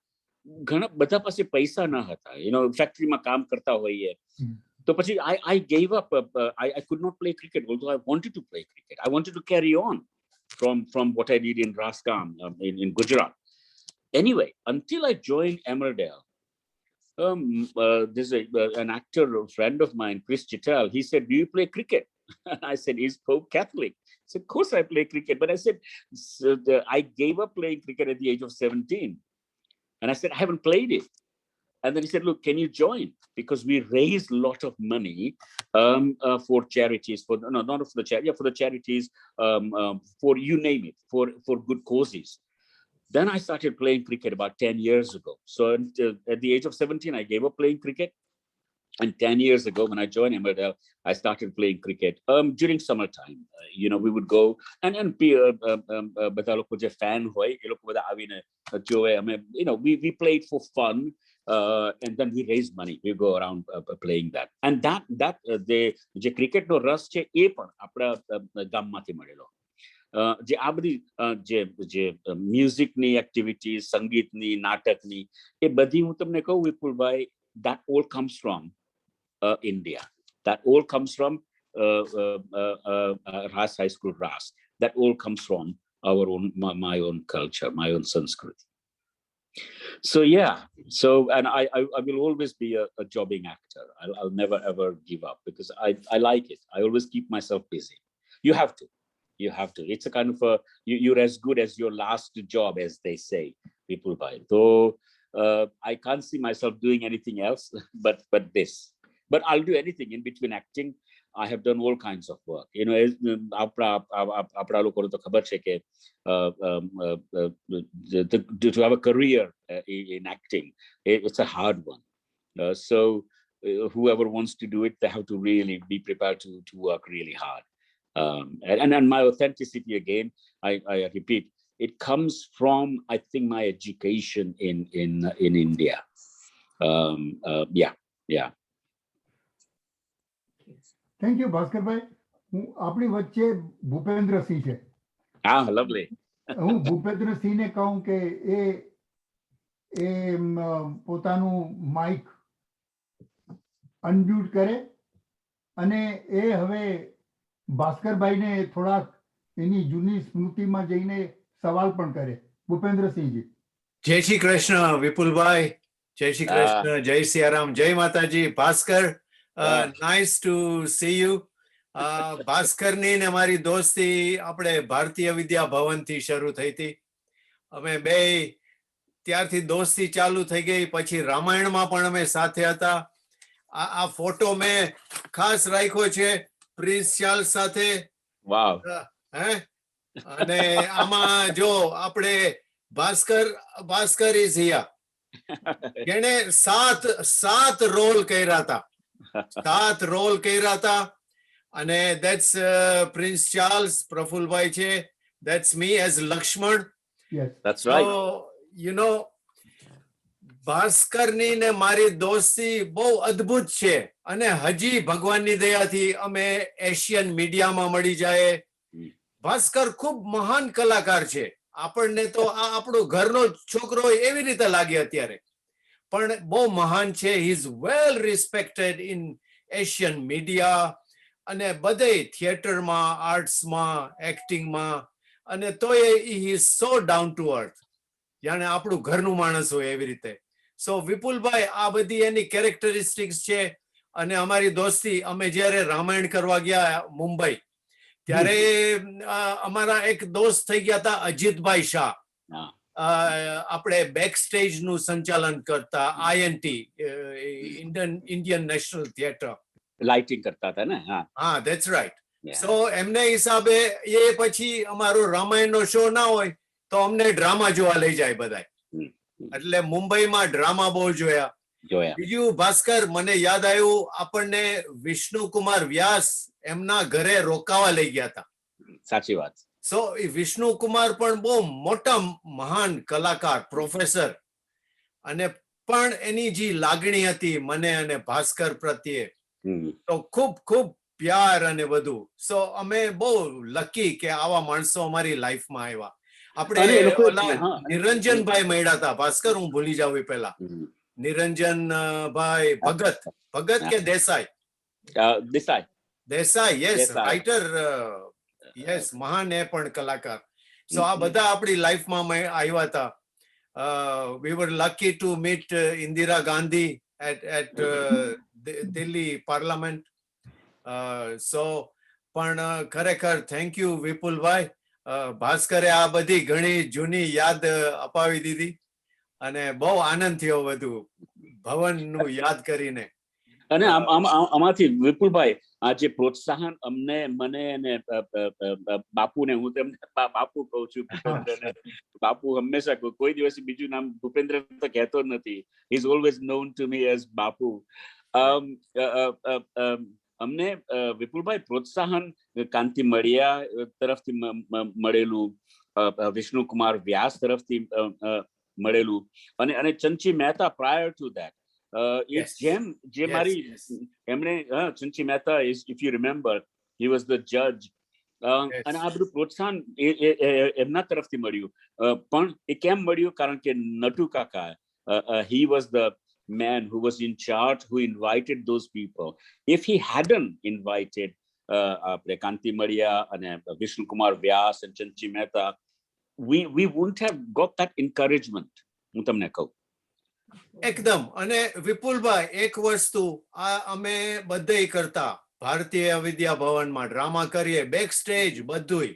ઘણા બધા પાસે પૈસા ન હતા, ફેક્ટરીમાં કામ કરતા હોઈએ. તો પછી I gave up. I could not play cricket, although I wanted to play cricket. I wanted to carry on from what I did in Raskam, in Gujarat. Anyway, until I joined Emmerdale, there's an actor, a friend of mine, Chris Chittal. He said, do you play cricket? I said, is Pope Catholic? He said, of course I play cricket. But I said, I gave up playing cricket at the age of 17. And I said, I haven't played it. And then he said, look, can you join? Because we raised a lot of money for charities, for the charities, for you name it, for good causes. Then I started playing cricket about 10 years ago. So at the age of 17, I gave up playing cricket. And 10 years ago, when I joined Emmerdale, I started playing cricket during summertime. We would go and બધા લોકો જે fan હોય, એ લોકો બધા આવીને જોવે. We played for fun, and then we raised money. We go around playing that. And that જે ક્રિકેટનો રસ છે, એ પણ આપણા ગામમાંથી મળેલો. જે આ બધી જે મ્યુઝિકની એક્ટિવિટી, સંગીતની, નાટકની, એ બધી હું તમને કહું વિપુલભાઈ, that all comes from India. That all comes from Ras High School, Ras. That all comes from my own culture, my own Sanskrit. So yeah, and I will always be a jobbing actor. I'll never ever give up because I like it. I always keep myself busy. You have to. It's a kind of you're as good as your last job, as they say, people buy. So I can't see myself doing anything else but this. But I'll do anything in between acting. I have done all kinds of work. આપણા લોકોને તો ખબર છે કે to have a career in acting, it's a hard one. So whoever wants to do it, they have to really be prepared to work really hard. And my authenticity, again, I repeat, it comes from, I think, my education in India. Yeah. Thank you, Bhaskarbhai. આપણી વચ્ચે ભૂપેન્દ્રસિંહ છે. Lovely. હું ભૂપેન્દ્રસિંહને કહું કે એ પોતાનું Mike unmute કરે અને એ હવે ભાસ્કરભાઈને થોડાક એની જૂની સ્મૃતિમાં જઈને સવાલ પણ કરે. ભૂપેન્દ્રસિંહજી. જય શ્રી કૃષ્ણ વિપુલભાઈ, જય શ્રી કૃષ્ણ, જય સિયારામ, જય Mataji. Bhaskar, nice to see you. ભાસ્કરની ને મારી દોસ્તી આપણે ભારતીય વિદ્યા ભવનથી શરૂ થઈ હતી. અમે બે ત્યારથી દોસ્તી ચાલુ થઈ ગઈ. પછી રામાયણમાં પણ અમે સાથે હતા. આ ફોટો મેં ખાસ રાખ્યો છે પ્રિન્સ ચાર્લ્સ સાથે. Wow. અને આમાં જો આપણે ભાસ્કર ઇઝ હિયર. જેણે સાત રોલ કર્યા હતા. 7 રોલ કર્યા હતા. અને ધેટ્સ પ્રિન્સ ચાર્લ્સ, પ્રફુલભાઈ છે. That's me as Lakshman. Yes. That's So, right. ભાસ્કરની ને મારી દોસ્તી બહુ અદ્ભુત છે. અને હજી ભગવાનની દયાથી અમે એશિયન મીડિયામાં મળી જાય. ભાસ્કર ખૂબ મહાન કલાકાર છે. આપણને તો આ આપણો ઘરનો છોકરો હોય એવી રીતે લાગે અત્યારે, પણ બહુ મહાન છે. He is well respected in Asian media અને બધે થિયેટરમાં, આર્ટ્સમાં, એક્ટિંગમાં. અને તોય he is so down to earth, જાણે આપણું ઘરનું માણસ હોય એવી રીતે. સો વિપુલભાઈ, આ બધી એની કેરેક્ટરિસ્ટિક્સ છે. અને અમારી દોસ્તી, અમે જ્યારે રામાયણ કરવા ગયા મુંબઈ, ત્યારે અમારા એક દોસ્ત થઈ ગયા હતા અજીતભાઈ શાહ. આપણે બેક સ્ટેજ નું સંચાલન કરતા, INT, Indian national theatre, lighting કરતા હતા ને. હા, ધેટ્સ રાઈટ. સો એમને હિસાબે એ પછી અમારો રામાયણનો શો ના હોય તો અમને ડ્રામા જોવા લઈ જાય બધા. એટલે મુંબઈમાં ડ્રામા બહુ જોયા. બીજું ભાસ્કર, મને યાદ આવ્યું, આપણને વિષ્ણુકુમાર વ્યાસ એમના ઘરે રોકાવા લઈ ગયા હતા. સાચી વાત. સો વિષ્ણુકુમાર પણ બહુ મોટા મહાન કલાકાર, પ્રોફેસર. અને પણ એની જે લાગણી હતી મને અને ભાસ્કર પ્રત્યે, તો ખૂબ ખૂબ પ્યાર અને બધું. સો અમે બહુ લકી કે આવા માણસો અમારી લાઈફમાં આવ્યા. આપણે નિરંજનભાઈ મળ્યા હતા ભાસ્કર, હું ભૂલી જાઉં એ પહેલા. નિરંજનભાઈ ભગત કે Desai? Desai, yes, writer. Yes, મહાન એ પણ કલાકાર. સો આ બધા આપણી લાઈફમાં આવ્યા હતા. We were lucky to meet Indira Gandhi at Delhi Parliament. So પણ ખરેખર થેન્ક યુ વિપુલભાઈ. ભાસ્કરે આ બધી ઘણી જૂની યાદ અપાવી દીધી અને બહુ આનંદ થયો બધું ભવનનું યાદ કરીને. અને આમાંથી વિપુલભાઈ, આ જે પ્રોત્સાહન અમને, મને અને બાપુને, હું તેમને બાપુ કહું છું, ભૂપેન્દ્રને બાપુ હંમેશા, કોઈ દિવસ બીજું નામ ભૂપેન્દ્ર તો કહેતો જ નથી. He is always non to me as બાપુ. અમને વિપુલભાઈ પ્રોત્સાહન કાંતિ મળિયા તરફથી મળેલું, વિષ્ણુકુમાર વ્યાસ તરફથી મળેલું, અને Chanchi Mehta prior to that. જે મારી એમણે, Chanchi Mehta, if you remember, he was the જજ. અને આ બધું પ્રોત્સાહન એમના તરફથી મળ્યું. પણ એ કેમ મળ્યું? કારણ કે નટુ કાકા, he was the man who was in charge, who invited those people. If he hadn't invited Kanti Maria and Vishnu Kumar Vyas and Chanchi Mehta, we wouldn't have got that encouragement. હું તમને કહું એકદમ. અને વિપુલભાઈ, એક વસ્તુ આ અમે બધે કરતા, ભારતીય વિદ્યા ભવનમાં ડ્રામા કરીએ, બેક સ્ટેજ બધું.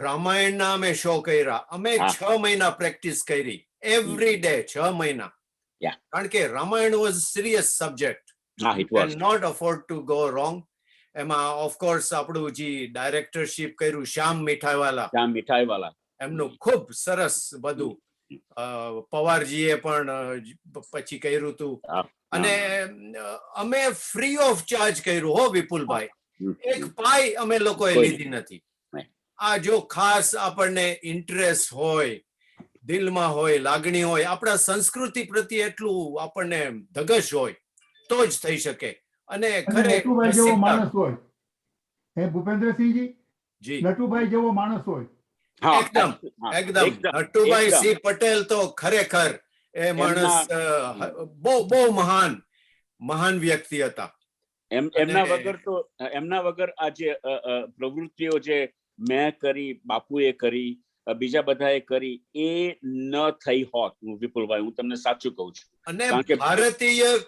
રામાયણના અમે શો કર્યા. અમે 6 મહિના પ્રેક્ટિસ કરી, એવરી ડે 6 મહિના. કારણ કે Ramayana was serious subject, not afford to go wrong. એમાં ઓફકોર્સ આપણું જે ડાયરેક્ટરશીપ કર્યું શ્યામ મીઠાઈવાલા, એમનું ખૂબ સરસ બધું. પવારજીએ પણ પછી કર્યું હતું. અને અમે ફ્રી ઓફ ચાર્જ કર્યું હો વિપુલભાઈ. એક પાઈ અમે લોકોએ લીધી નથી. આ જો ખાસ આપણને ઇન્ટરેસ્ટ હોય, દિલમાં હોય, લાગણી હોય, આપણા સંસ્કૃતિ પ્રત્યે એટલું આપણને ધગશ હોય તો જ થઈ શકે. અને નટુભાઈ જેવો માણસ હોય, હે ભૂપેન્દ્રસિંહજી, નટુભાઈ જેવો માણસ હોય. એકદમ નટુભાઈ સી પટેલ તો ખરેખર એ માણસ બહુ મહાન વ્યક્તિ હતા. એમના વગર આ જે પ્રવૃત્તિઓ જે મેં કરી, બાપુએ કરી, બીજા બધાએ કરી, એ ન થઈ હોત વિપુલભાઈ, હું તમને સાચું કહું છું. અને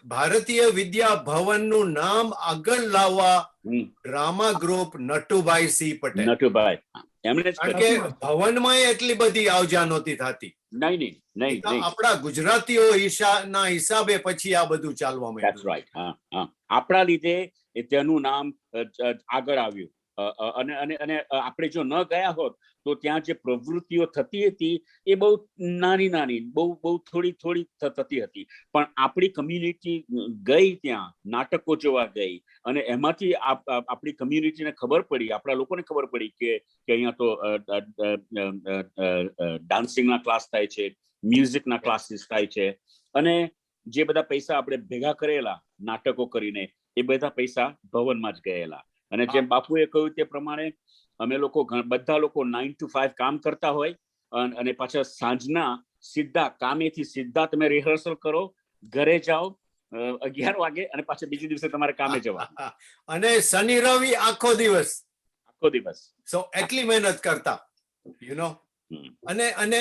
ભારતીય વિદ્યા ભવનનું નામ આગળ લાવવા drama group Natubhai C Patel. Natubhai એમણે, કારણ કે ભવનમાં એટલી બધી આવજા નહોતી થતી. નહીં. આપણા ગુજરાતીઓ ના હિસાબે પછી આ બધું ચાલવા માંડ્યું. આપણા લીધે તેનું નામ આગળ આવ્યું. અને અને અને આપણે જો ન ગયા હોત તો ત્યાં જે પ્રવૃત્તિઓ થતી હતી એ બહુ નાની બહુ થોડી થતી હતી, પણ આપણી કમ્યુનિટી ગઈ ત્યાં, નાટકો જોવા ગઈ, અને એમાંથી આપણી કમ્યુનિટીને ખબર પડી, આપણા લોકોને ખબર પડી કે અહીંયા તો ડાન્સિંગના ક્લાસ થાય છે, મ્યુઝિકના ક્લાસીસ થાય છે, અને જે બધા પૈસા આપણે ભેગા કરેલા નાટકો કરીને એ બધા પૈસા ભવનમાં જ ગયેલા. અને જેમ બાપુએ કહ્યું તે પ્રમાણે અમે લોકો બધા લોકો 9 to 5 કામ કરતા હોય, અને પાછા સાંજના સીધા કામેથી સીધા તમે રિહર્સલ કરો, ઘરે જાઓ 11 વાગે, અને પાછા બીજે દિવસે તમારે કામે જવાનું. અને શનિ રવિ આખો દિવસ. સો એટલી મહેનત કરતા, યુ નો. અને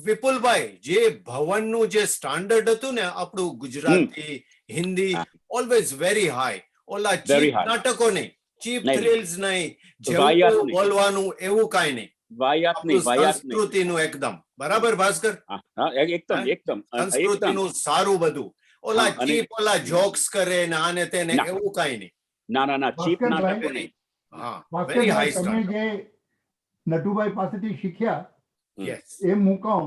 વિપુલભાઈ, જે ભવનનું જે સ્ટાન્ડર્ડ હતું ને આપણું Gujarati, Hindi, always very high. ઓલા ચીપ નાટકો નહીં, ચીપ થ્રિલ્સ નહીં, જેવું બોલવાનું એવું કાંઈ નહીં. સંસ્કૃતિનું એકદમ બરાબર ભાસ્કર? એકદમ સંસ્કૃતિનું સારું બધું. ઓલા ચીપ ઓલા જોક્સ કરે ને આને તેને એવું કાંઈ નહીં. ના ચીપ નાટકો નહીં. વેરી હાઈ તમે સ્ટાન્ડર્ડ. જે નટુભાઈ પાસેથી શીખ્યા એમ હું કહું,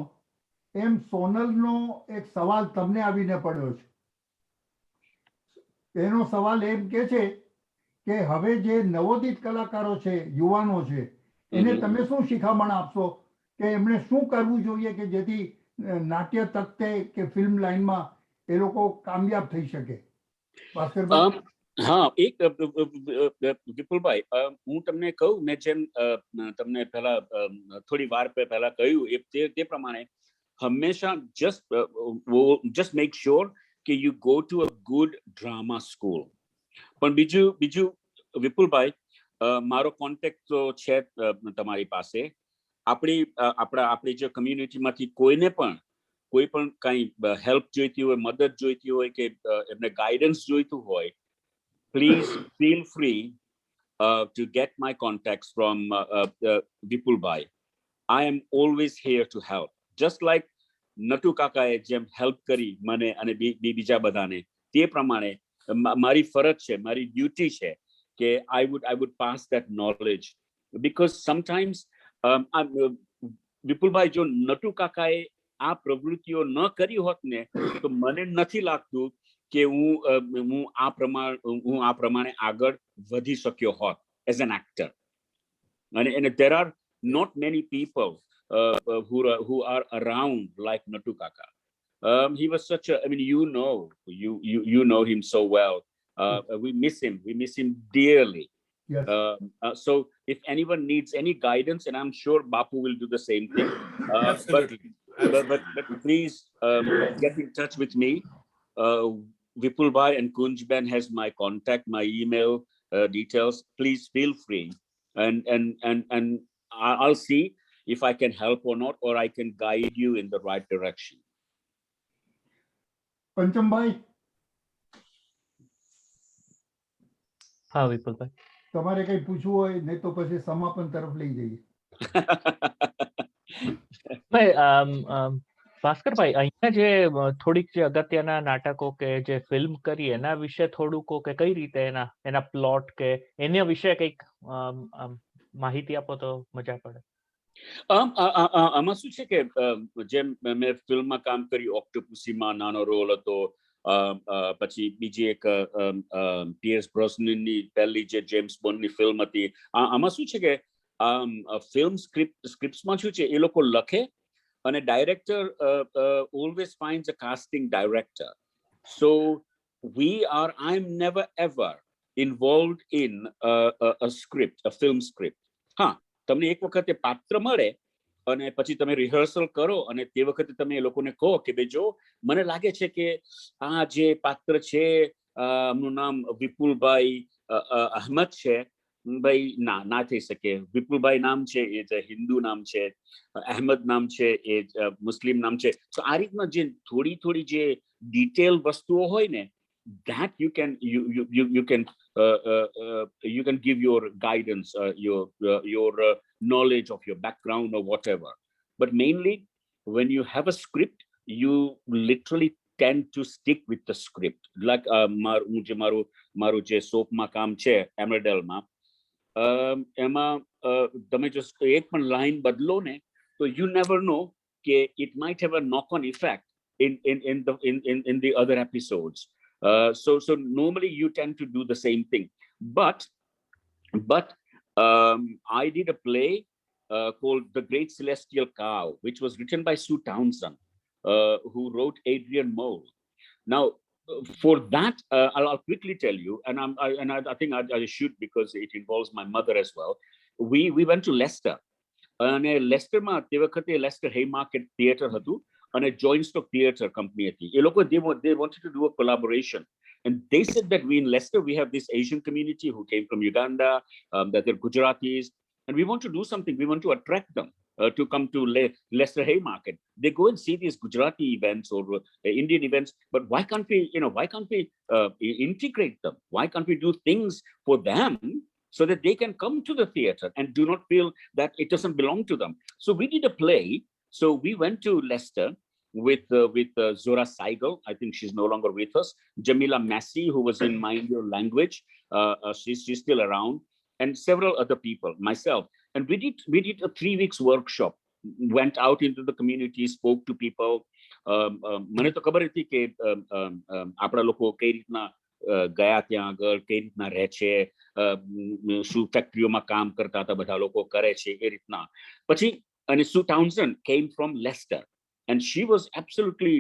એમ સોનલનો એક સવાલ તમને આવીને પડ્યો છે. એનો સવાલ એમ કે છે કે હવે જે નવોદિત કલાકારો છે, યુવાનો છે, એને તમે શું શિખામણ આપશો કે એમણે શું કરવું જોઈએ કે જેથી નાટ્ય તકતે કે ફિલ્મ લાઈનમાં એ લોકો કામયાબ થઈ શકે? ભાસ્કરભાઈ. હા, એક વિપુલભાઈ, હું તમને કહું, મેં જેમ તમને પહેલા થોડી વાર પહેલા કહ્યું તે પ્રમાણે હંમેશા just make sure કે you go to a good drama school. પણ બીજું વિપુલભાઈ, મારો કોન્ટેક્ટ તો છે તમારી પાસે. આપણી જે કમ્યુનિટીમાંથી કોઈ પણ કઈ હેલ્પ જોઈતી હોય, મદદ જોઈતી હોય કે એમને ગાઈડન્સ જોઈતું હોય, please feel free to get my contacts from Vipulbhai. I am always here to help. Just like Natu Kakaએ જેમ હેલ્પ કરી મને અને બીજા બધાને, તે પ્રમાણે મારી ફરજ છે, મારી ડ્યુટી છે કે I would pass that knowledge, because sometimes વિપુલભાઈ, જો નટુ કાકાએ આ પ્રવૃત્તિઓ ન કરી હોત ને તો મને નથી લાગતું કે હું આ પ્રમાણે આગળ વધી શક્યો હોત as an actor. And there are not many people who are around like Natu Kaka. He was such a, I mean, you know him so well. We miss him dearly. Yes. So if anyone needs any guidance, and I'm sure Bapu will do the same thing. Absolutely. But please get in touch with me. Vipulbhai and Kunjben has my contact, my email details. Please feel free, and I'll see if I can help or not, or I can guide you in the right direction. પંચમભાઈ. હા વિપુલભાઈ, તમારે કઈ પૂછવું હોય નહીં તો પછી સમાપન તરફ લઈ જઈએ. ભાસ્કરભાઈ, અહીંયા જે થોડીક જે અગત્યના નાટકો કે જે ફિલ્મ કરી એના વિશે થોડું કહો કે કઈ રીતે એના પ્લોટ કે એના વિશે કઈક માહિતી આપો તો મજા પડે. આમાં શું છે કે જેમ મેં ફિલ્મમાં કામ કર્યું, ઓક્ટોપસીમાં નાનો રોલ હતો, પછી બીજી એક પિયર્સ બ્રોસ્નનની પહેલી જે જેમ્સ બોન્ડની ફિલ્મ હતી. આમાં શું છે કે ફિલ્મ સ્ક્રિપ્ટ્સમાં શું છે, એ લોકો લખે અને director always finds a casting director. So I'm never ever involved in a script, a film script. હા, તમને એક વખતે પાત્ર મળે અને પછી તમે રિહર્સલ કરો અને તે વખતે તમે એ લોકોને કહો કે ભાઈ જો મને લાગે છે કે આ જે પાત્ર છે, એમનું નામ વિપુલભાઈ અહમદ છે, ભાઈ ના થઈ શકે. વિપુલભાઈ નામ છે એ હિન્દુ નામ છે, અહેમદ નામ છે એ મુસ્લિમ નામ છે. તો આ રીતના જે થોડી જે ડિટેલ વસ્તુઓ હોય ને, that you can give your guidance, your knowledge of your background or whatever. But mainly when you have a script, you literally tend to stick with the script. Like મારું જે સોપમાં કામ છે એમરડેલમાં, એમાં તમે જો એક પણ લાઈન બદલો ને તો you never know કે it might have a knock-on effect in the other episodes. So normally you tend to do the same thing, but I did a play called The Great Celestial Cow, which was written by Sue Townsend, who wrote Adrian Mole. Now, for that, I'll quickly tell you, and I think I should, because it involves my mother as well. We went to Leicester, અને લેસ્ટરમાં તે વખતે Leicester હેમાર્કેટ theatre હતું અને joint stock theatre company હતી. એ લોકો they wanted to do a collaboration, and they said that we in Leicester we have this Asian community who came from Uganda, that they're Gujaratis, and we want to do something. We want to attract them to come to Leicester Haymarket. They go and see these Gujarati events or Indian events, but why can't we integrate them? Why can't we do things for them so that they can come to the theater and do not feel that it doesn't belong to them? So we did a play. So we went to Leicester with Zora Seigel. I think she's no longer with us. Jamila Massey, who was in Mind Your Language, she's still around, and several other people, myself. And we did a 3 weeks workshop, went out into the community, spoke to people. મને તો ખબર હતી કે આપણા લોકો કઈ રીતના ગયા ત્યાં આગળ, કઈ રીતના રહે છે, શું ફેક્ટરીઓમાં કામ કરતા હતા બધા લોકો કરે છે એ રીતના. પછી અને Sue Townsend came from Leicester, and she was absolutely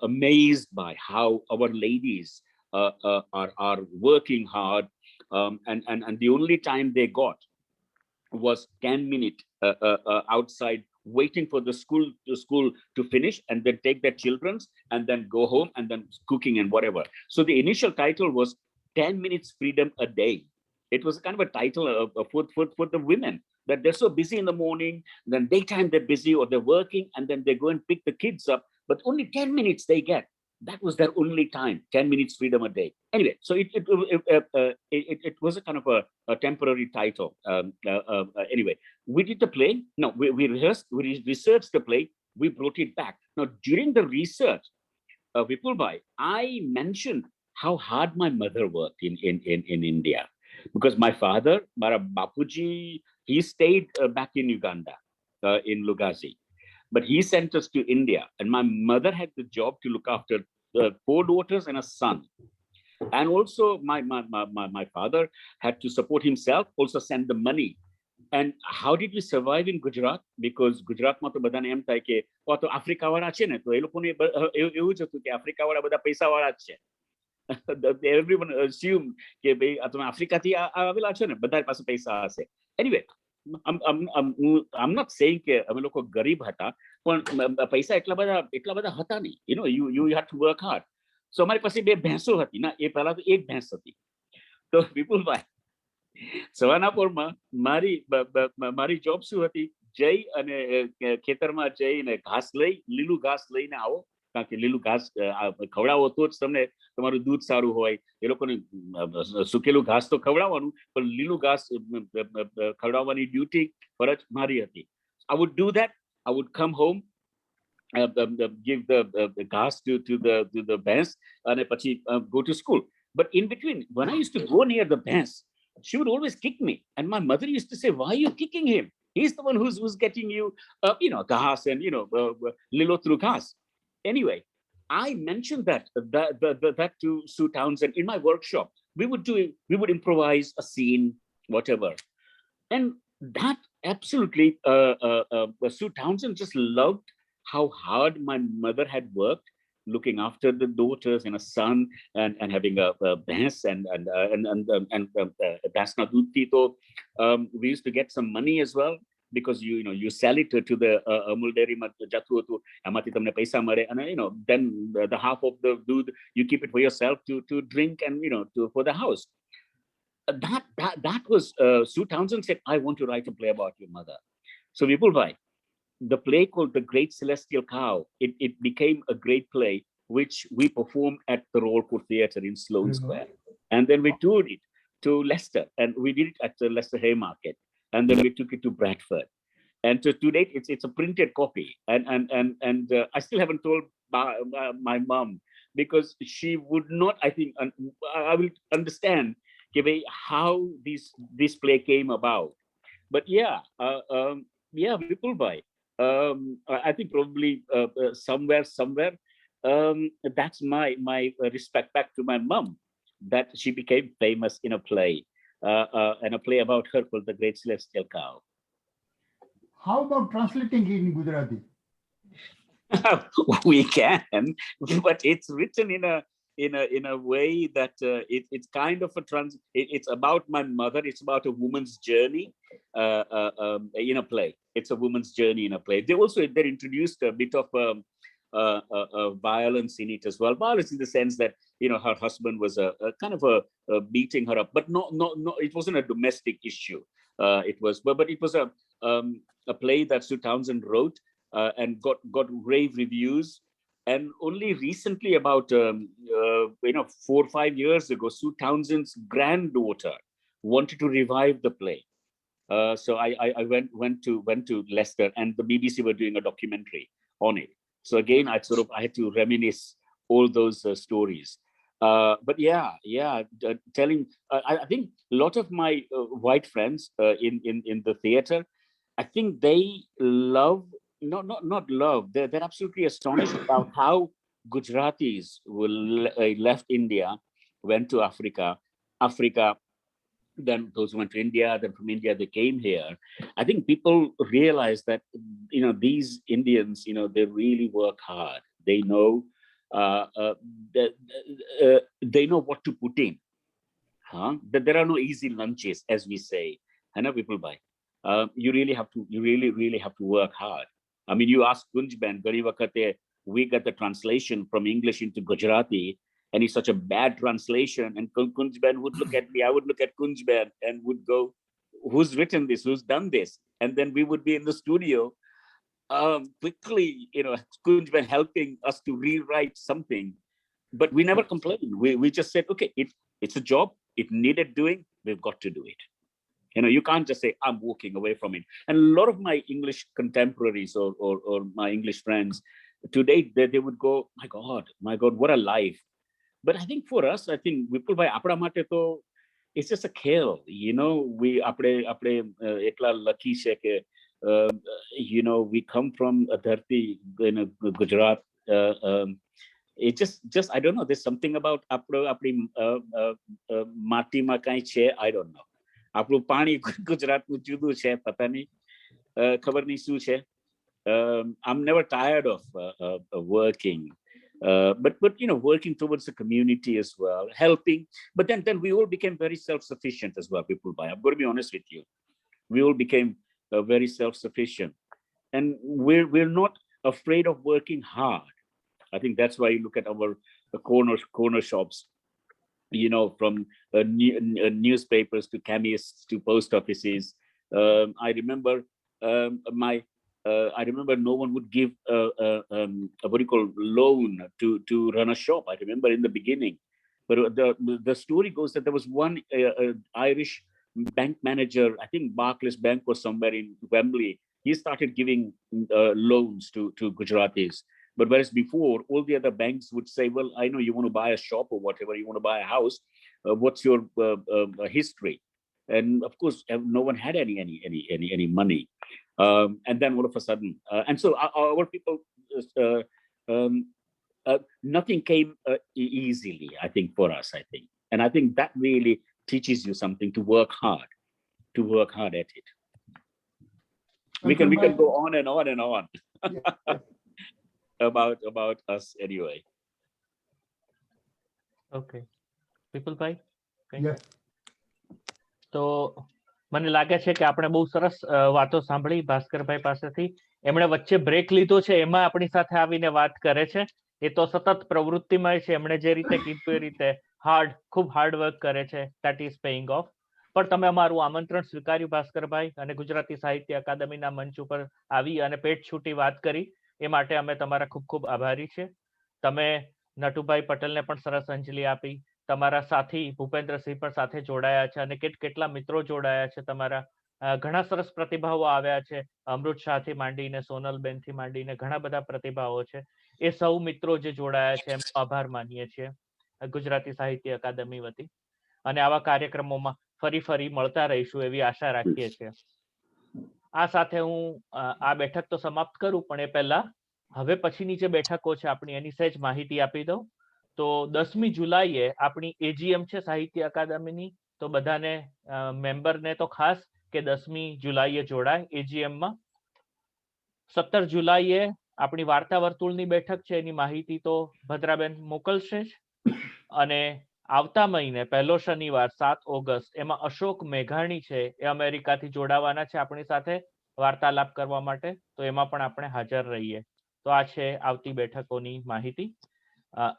amazed by how our ladies are working hard, and the only time they got was 10 minutes outside waiting for the school to finish, and then take their children's and then go home, and then cooking and whatever. So the initial title was 10 minutes freedom a day. It was kind of a title for the women, that they're so busy in the morning, then daytime they're busy or they're working, and then they go and pick the kids up, but only 10 minutes they get. That was their only time, 10 minutes freedom a day. Anyway, so it was a kind of a temporary title. Anyway, we did the play. No, we rehearsed, we researched the play, we brought it back. Now, during the research, Vipul Bhai, I mentioned how hard my mother worked in India, because my father, Mara Bapuji, he stayed back in Uganda, in Lugazi. But he sent us to India, and my mother had the job to look after 4 daughters and a son. And also my father had to support himself, also send the money. And how did we survive in Gujarat? Because Gujarat માં તો બધાને એમ થાય કે તો Africa વાળા છે ને, તો એ લોકોને એવું જ હતું કે આફ્રિકા વાળા બધા પૈસા વાળા જ છે. Everyone assumed કે ભાઈ તમે આફ્રિકાથી આવેલા છો ને, બધા પાસે પૈસા હશે. Anyway, I'm not saying કે અમે લોકો ગરીબ હતા, પણ પૈસા એટલા બધા હતા નહીં. You had to work hard. So અમારી પાસે 2 ભેંસો હતી ના, એ પહેલા તો 1 ભેંસ હતી. તો વિપુલભાઈ, સવાનાપુરમાં મારી જોબ શું હતી? જઈ અને ખેતરમાં જઈને ઘાસ લઈ, લીલું ઘાસ લઈને આવો, કારણ કે લીલું ઘાસ ખવડાવો તો જ તમને તમારું દૂધ સારું હોય. એ લોકોને સુકેલું ઘાસ તો ખવડાવવાનું, પણ લીલું ઘાસ ખવડાવવાની ડ્યુટી ફરજ મારી હતી. I would do that. I would come home, give the gas to the Benz, and go to school. But in between, when I used to go near the Benz, she would always kick me, and my mother used to say, "Why are you kicking him? He's the one who's getting you, gas and lilo through gas." Anyway, I mentioned that to Sue Townsend in my workshop. We would improvise a scene, whatever, and that absolutely Sue Townsend just loved how hard my mother had worked looking after the daughters and a son, and having a bhens and bhasna doodh thi. So we used to get some money as well, because you sell it to the Amul dairy ma jatu હતું, એમાંથી તમને પૈસા મળે, and then the half of the doodh you keep it for yourself to drink and for the house. That was Sue Townsend said, "I want to write a play about your mother." So Vipul Bhai, the play called The Great Celestial Cow, it became a great play, which we performed at the Royal Court Theatre in Sloane Square. And then we toured it to Leicester, and we did it at the Leicester Haymarket, and then we took it to Bradford. And to date, it's a printed copy, and I still haven't told my mom, because she would not, I think, I will understand how this play came about. But yeah, Vipulbhai, I think probably somewhere, that's my respect back to my mom, that she became famous in a play, and a play about her called The Great Celestial Cow. How about translating it in Gujarati? We can, but it's written in a way that it's kind of it's about my mother. It's about a woman's journey in a play. It's a woman's journey in a play. They introduced a bit of violence in it as well. Violence in the sense that her husband was a kind of a beating her up, but no, it wasn't a domestic issue. It was, but it was a play that Sue Townsend wrote. And got rave reviews, and only recently, about 4 or 5 years ago, Sue Townsend's granddaughter wanted to revive the play. So I went to Leicester, and the BBC were doing a documentary on it. So again, I had to reminisce all those stories. But telling, I think a lot of my white friends in the theater, I think they love. Not love. They're absolutely astonished about how Gujaratis left India, went to Africa, then those who went to India, then from India they came here. I think people realize that these Indians, they really work hard. They know they know what to put in. That there are no easy lunches, as we say. Vipulbhai, you really have to work hard. I mean, you ask Kunjben, we got the translation from English into Gujarati, and it's such a bad translation. And Kunjben would look at me, I would look at Kunjben and would go, who's written this? Who's done this? And then we would be in the studio, quickly, Kunjben helping us to rewrite something. But we never complained. We just said, okay, it's a job. It needed doing. We've got to do it. You can't just say, I'm walking away from it. And a lot of my English contemporaries or my English friends today, they would go, my God, what a life. But I think for us, Vipulbhai, apna mate to, it's just a kill. We apne ekla lucky se ke, we come from a dharti, Gujarat. It just I don't know. There's something about apni mati ma kai che. I don't know. આપણું પાણી ગુજરાતનું જુદું છે, પતા નહીં, ખબર નહીં શું છે. I'm never tired of working, but working towards the community as well, helping. But then we all became very self-sufficient as well, Vipulbhai. I'm going to be honest with you. We all became very self-sufficient, and we're not afraid of working hard. I think that's why you look at our corner shops. From newspapers to chemists to post offices. I remember no one would give what do you call loan to run a shop. I remember in the beginning, but the story goes that there was one Irish bank manager. I think Barclays Bank was somewhere in Wembley. He started giving loans to Gujaratis. But whereas before, all the other banks would say, well, I know you want to buy a shop or whatever, you want to buy a house. What's your history? And of course, no one had any money. And then all of a sudden, and so our people, nothing came easily, I think, for us, I think. And I think that really teaches you something, to work hard at it. We can go on and on and on. Yeah. about us anyway. Okay. Vipulbhai? Yes. તો મને લાગે છે કે આપણે બહુ સરસ વાતો સાંભળી ભાસ્કરભાઈ પાસેથી. એમણે વચ્ચે બ્રેક લીધો છે, એમાં આપણી સાથે આવીને વાત કરે છે. એ તો સતત પ્રવૃત્તિમય છે. એમણે જે રીતે કીધું એ રીતે ખૂબ હાર્ડ વર્ક કરે છે. That is paying of. પણ તમે અમારું આમંત્રણ સ્વીકાર્યું ભાસ્કરભાઈ, અને ગુજરાતી સાહિત્ય અકાદમીના મંચ ઉપર આવી અને પેટ છૂટી વાત કરી. એ માટે અમે તમારા ખૂબ ખૂબ આભારી છીએ. તમે નટુભાઈ પટેલને પણ સરસ અંજલિ આપી. તમારા સાથી ભૂપેન્દ્રસિંહ પણ સાથે જોડાયા છે, અને કેટલા મિત્રો જોડાયા છે. તમારા ઘણા સરસ પ્રતિભાવો આવ્યા છે. અમૃત શાહથી માંડીને સોનલબેનથી માંડીને ઘણા બધા પ્રતિભાવો છે. એ સૌ મિત્રો જે જોડાયા છે એમનો આભાર માનીએ છીએ ગુજરાતી સાહિત્ય અકાદમી વતી. અને આવા કાર્યક્રમોમાં ફરી મળતા રહીશું એવી આશા રાખીએ છીએ. આ સાથે હું આ બેઠક તો સમાપ્ત કરું, પણ એ પહેલા હવે પછીની જે બેઠકો છે આપણી એની સહેજ માહિતી આપી દઉં. તો 10મી જુલાઈએ આપણી એજીએમ છે સાહિત્ય અકાદમીની. તો બધાને મેમ્બરને તો ખાસ કે 10મી જુલાઈએ જોડાય એજીએમમાં. 17 જુલાઈએ આપણી વાર્તા વર્તુળની બેઠક છે, એની માહિતી તો ભદ્રાબેન મોકલશે જ. અને આવતા મહિને પહેલો શનિવાર 7 ઓગસ્ટ એમાં અશોક મેઘાણી છે એ અમેરિકાથી જોડાવાના છે આપણી સાથે વાર્તાલાપ કરવા માટે. તો એમાં પણ આપણે હાજર રહીએ. તો આ છે આવતી બેઠકોની માહિતી.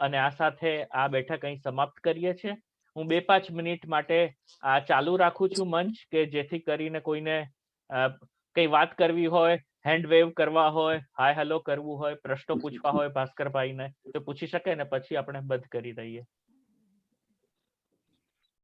અને આ સાથે આ બેઠક અહીં સમાપ્ત કરીએ છીએ. હું 2-5 મિનિટ માટે આ ચાલુ રાખું છું મંચ, કે જેથી કરીને કોઈને કઈ વાત કરવી હોય, હેન્ડ વેવ કરવા હોય, હાય હેલો કરવું હોય, પ્રશ્નો પૂછવા હોય ભાસ્કરભાઈને તો પૂછી શકે, ને પછી આપણે બંધ કરી દઈએ.